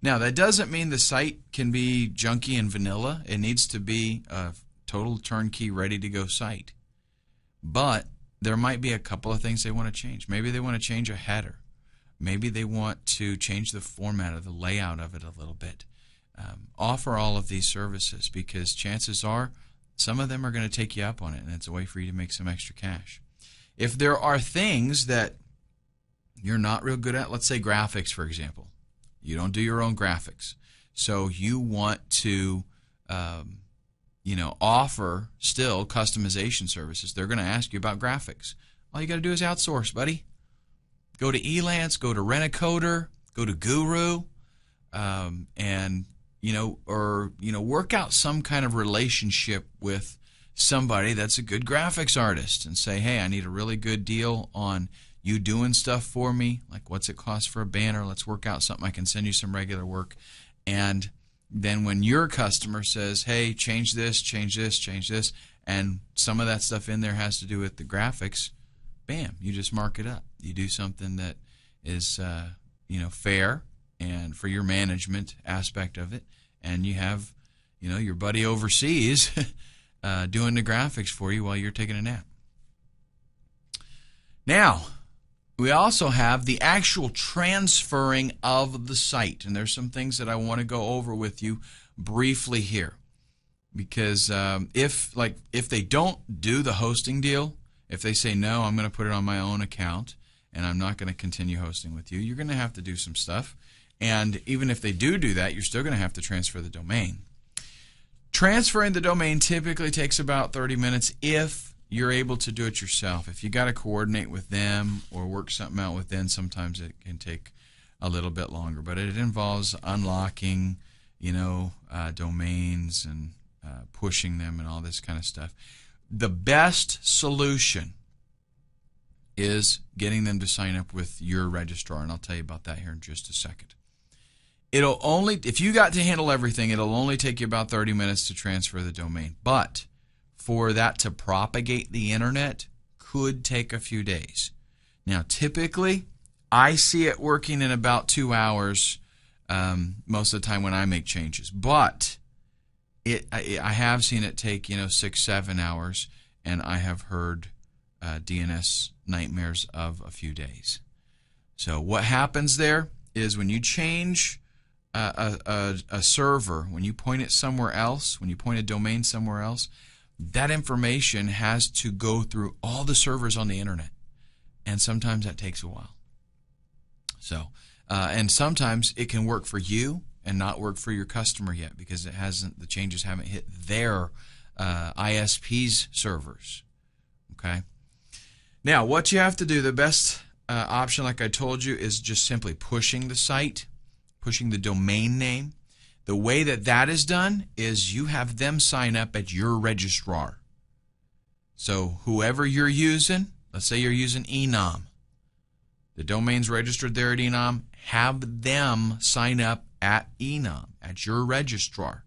Now, that doesn't mean the site can be junky and vanilla. It needs to be a total turnkey, ready-to-go site. But there might be a couple of things they want to change. Maybe they want to change a header. Maybe they want to change the format or the layout of it a little bit. Offer all of these services, because chances are some of them are going to take you up on it, and it's a way for you to make some extra cash. If there are things that you're not real good at, let's say graphics, for example. You don't do your own graphics. So you want to offer still customization services. They're going to ask you about graphics. All you got to do is outsource, buddy. Go to Elance, go to Rent-A-Coder, go to Guru, and work out some kind of relationship with somebody that's a good graphics artist and say, hey, I need a really good deal on you doing stuff for me. Like, what's it cost for a banner? Let's work out something. I can send you some regular work. And then when your customer says, hey, change this, and some of that stuff in there has to do with the graphics, bam, you just mark it up. You do something that is fair and for your management aspect of it, and you have your buddy overseas doing the graphics for you while you're taking a nap. Now, we also have the actual transferring of the site, and there's some things that I want to go over with you briefly here, because if they don't do the hosting deal, if they say no, I'm going to put it on my own account and I'm not going to continue hosting with you, you're going to have to do some stuff. And even if they do that, you're still going to have to transfer the domain. Transferring the domain typically takes about 30 minutes if you're able to do it yourself. If you got to coordinate with them or work something out with them, sometimes it can take a little bit longer. But it involves unlocking, domains and pushing them and all this kind of stuff. The best solution is getting them to sign up with your registrar, and I'll tell you about that here in just a second. If you got to handle everything, it'll only take you about 30 minutes to transfer the domain. But for that to propagate the internet could take a few days. Now, typically, I see it working in about 2 hours most of the time when I make changes. But I have seen it take 6-7 hours, and I have heard DNS nightmares of a few days. So what happens there is when you change a server, when you point it somewhere else, when you point a domain somewhere else, that information has to go through all the servers on the internet, and sometimes that takes a while. So, and sometimes it can work for you and not work for your customer yet because the changes haven't hit their ISP's servers. Okay. Now, what you have to do, the best option, like I told you, is just simply pushing the site, pushing the domain name. The way that that is done is you have them sign up at your registrar. So whoever you're using, let's say you're using Enom, the domain's registered there at Enom, have them sign up at Enom, at your registrar,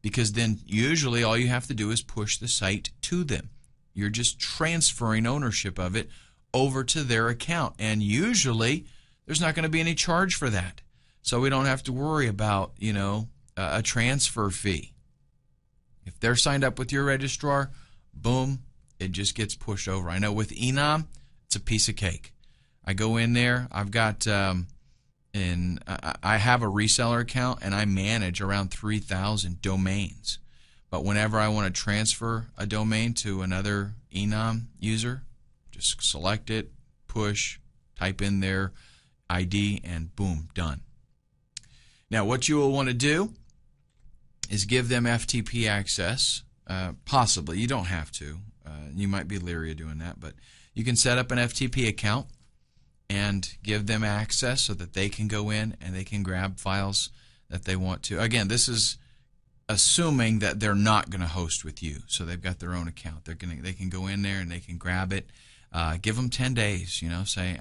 because then usually all you have to do is push the site to them. You're just transferring ownership of it over to their account, and usually there's not going to be any charge for that. So we don't have to worry about, a transfer fee. If they're signed up with your registrar, boom, it just gets pushed over. I know with Enom, it's a piece of cake. I go in there, I've got, I have a reseller account, and I manage around 3,000 domains. But whenever I want to transfer a domain to another Enom user, just select it, push, type in their ID, and boom, done. Now, what you will want to do is give them FTP access, possibly. You don't have to. You might be leery of doing that, but you can set up an FTP account and give them access so that they can go in and they can grab files that they want to. Again, this is assuming that they're not going to host with you, so they've got their own account. They can go in there and they can grab it. Give them 10 days. Say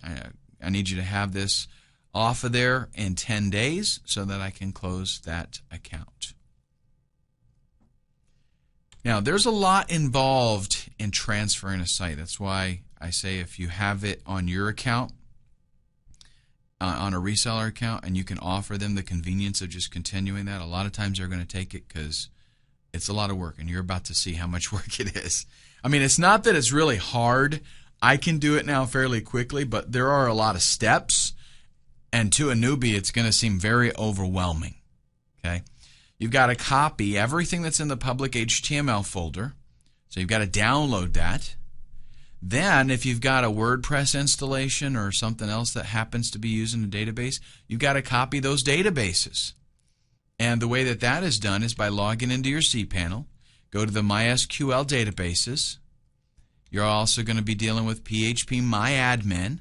I need you to have this off of there in 10 days so that I can close that account. Now, there's a lot involved in transferring a site. That's why I say if you have it on your account, on a reseller account, and you can offer them the convenience of just continuing that, a lot of times they're going to take it because it's a lot of work, and you're about to see how much work it is. I mean, it's not that it's really hard. I can do it now fairly quickly, but there are a lot of steps, and to a newbie, it's going to seem very overwhelming. Okay? You've got to copy everything that's in the public HTML folder, so you've got to download that. Then, if you've got a WordPress installation or something else that happens to be using a database, you've got to copy those databases. And the way that that is done is by logging into your cPanel, go to the MySQL databases. You're also going to be dealing with phpMyAdmin.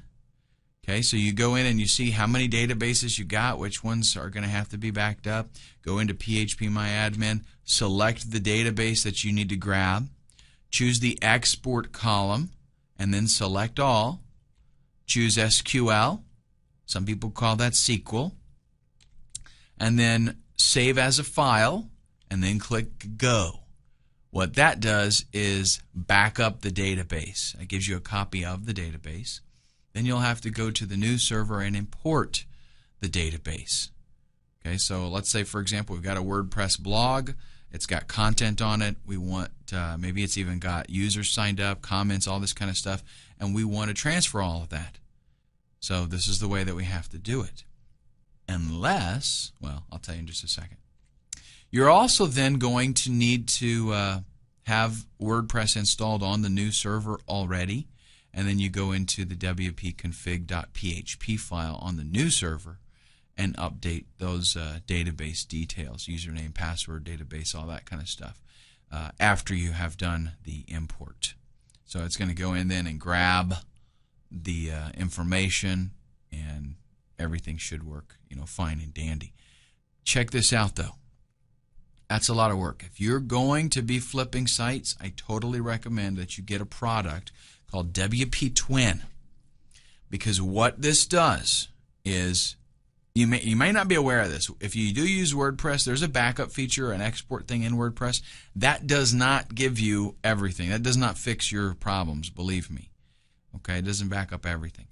Okay, so you go in and you see how many databases you got, which ones are going to have to be backed up. Go into phpMyAdmin, select the database that you need to grab, choose the export column, and then select all. Choose SQL. Some people call that SQL. And then save as a file, and then click Go. What that does is back up the database. It gives you a copy of the database. Then you'll have to go to the new server and import the database. Okay, so let's say, for example, we've got a WordPress blog. It's got content on it. We want, maybe it's even got users signed up, comments, all this kind of stuff, and we want to transfer all of that. So this is the way that we have to do it. Unless, well, I'll tell you in just a second. You're also then going to need to have WordPress installed on the new server already, and then you go into the wp-config.php file on the new server and update those database details, username, password, database, all that kind of stuff, after you have done the import. So it's going to go in then and grab the information, and everything should work, fine and dandy. Check this out, though. That's a lot of work. If you're going to be flipping sites, I totally recommend that you get a product called WP Twin, because what this does is, you may not be aware of this. If you do use WordPress, there's a backup feature, an export thing in WordPress. That does not give you everything. That does not fix your problems, believe me. Okay, it doesn't back up everything.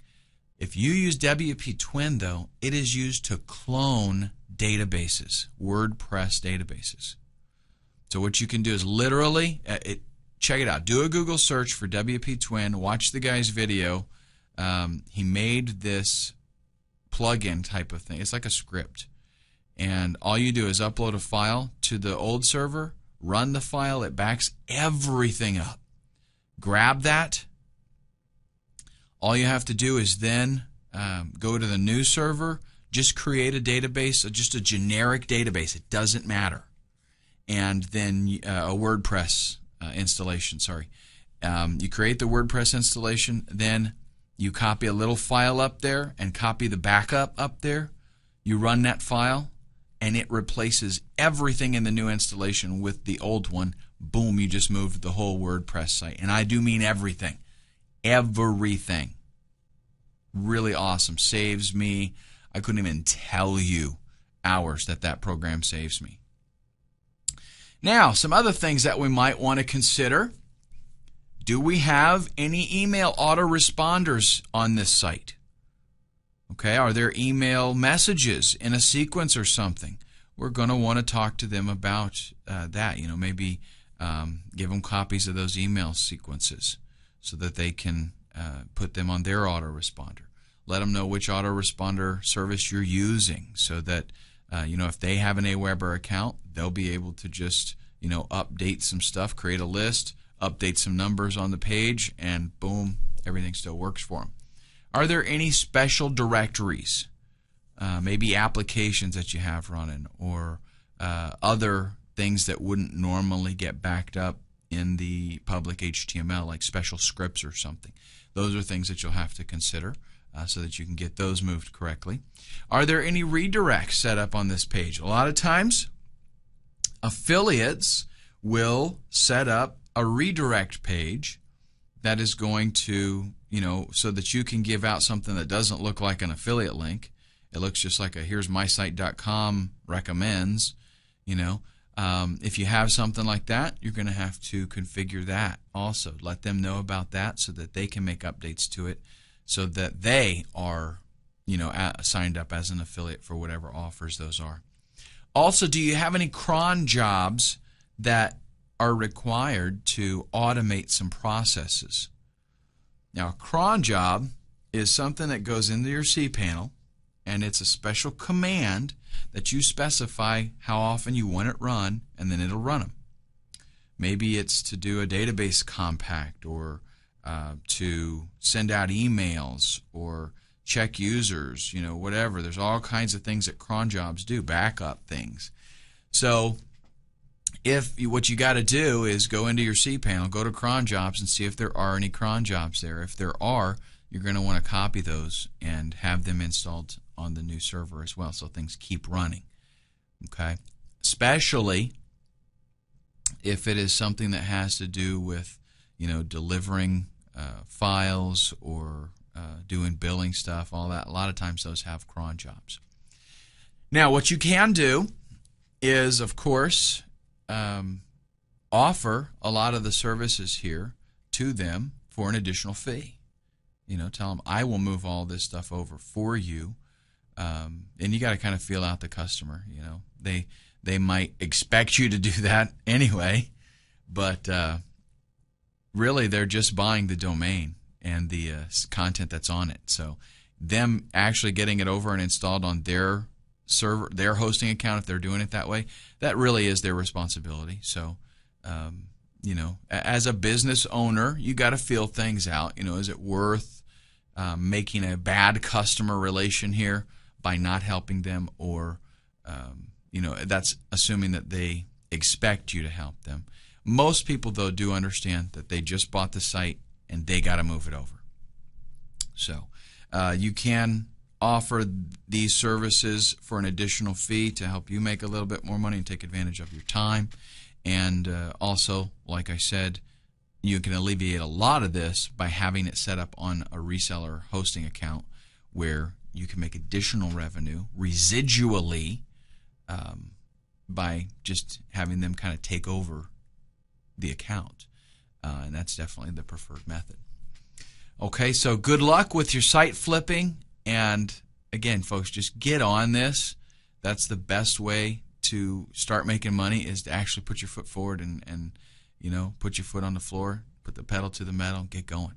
If you use WP Twin, though, it is used to clone databases, WordPress databases. So what you can do is literally, check it out. Do a Google search for WP Twin. Watch the guy's video. He made this plugin type of thing. It's like a script. And all you do is upload a file to the old server, run the file, it backs everything up. Grab that. All you have to do is then go to the new server, just create a database, just a generic database. It doesn't matter. And then a WordPress installation, sorry. You create the WordPress installation, then You copy a little file up there and copy the backup up there. You run that file, and it replaces everything in the new installation with the old one. Boom, you just moved the whole WordPress site. And I do mean everything. Everything. Really awesome. Saves me, I couldn't even tell you, hours that program saves me. Now, some other things that we might want to consider. Do we have any email autoresponders on this site? Okay, are there email messages in a sequence or something? We're going to want to talk to them about that. Maybe give them copies of those email sequences so that they can put them on their autoresponder. Let them know which autoresponder service you're using so that if they have an Aweber account, they'll be able to just update some stuff, create a list, update some numbers on the page, and boom, everything still works for them. Are there any special directories, maybe applications that you have running, or other things that wouldn't normally get backed up in the public HTML, like special scripts or something? Those are things that you'll have to consider so that you can get those moved correctly. Are there any redirects set up on this page? A lot of times, affiliates will set up a redirect page that is going to, so that you can give out something that doesn't look like an affiliate link. It looks just like a here's mysite.com recommends. If you have something like that, you're going to have to configure that also. Let them know about that so that they can make updates to it so that they are, signed up as an affiliate for whatever offers those are. Also, do you have any cron jobs that are required to automate some processes? Now, a cron job is something that goes into your cPanel, and it's a special command that you specify how often you want it run, and then it'll run them. Maybe it's to do a database compact, or to send out emails, or check users, whatever. There's all kinds of things that cron jobs do, backup things. So what you got to do is go into your cPanel, go to cron jobs, and see if there are any cron jobs there. If there are, you're going to want to copy those and have them installed on the new server as well, so things keep running. Okay, especially if it is something that has to do with delivering files or doing billing stuff, all that. A lot of times those have cron jobs. Now, what you can do is, of course, offer a lot of the services here to them for an additional fee. Tell them, I will move all this stuff over for you. And you got to kind of feel out the customer. They might expect you to do that anyway, but really they're just buying the domain and the content that's on it. So them actually getting it over and installed on their server, their hosting account, if they're doing it that way, that really is their responsibility. So as a business owner, you got to feel things out. Is it worth making a bad customer relation here by not helping them, or that's assuming that they expect you to help them. Most people, though, do understand that they just bought the site and they got to move it over. So you can offer these services for an additional fee to help you make a little bit more money and take advantage of your time. And also, like I said, you can alleviate a lot of this by having it set up on a reseller hosting account where you can make additional revenue residually by just having them kind of take over the account. And that's definitely the preferred method. Okay, so good luck with your site flipping. And again, folks, just get on this. That's the best way to start making money, is to actually put your foot forward and put your foot on the floor, put the pedal to the metal, and get going.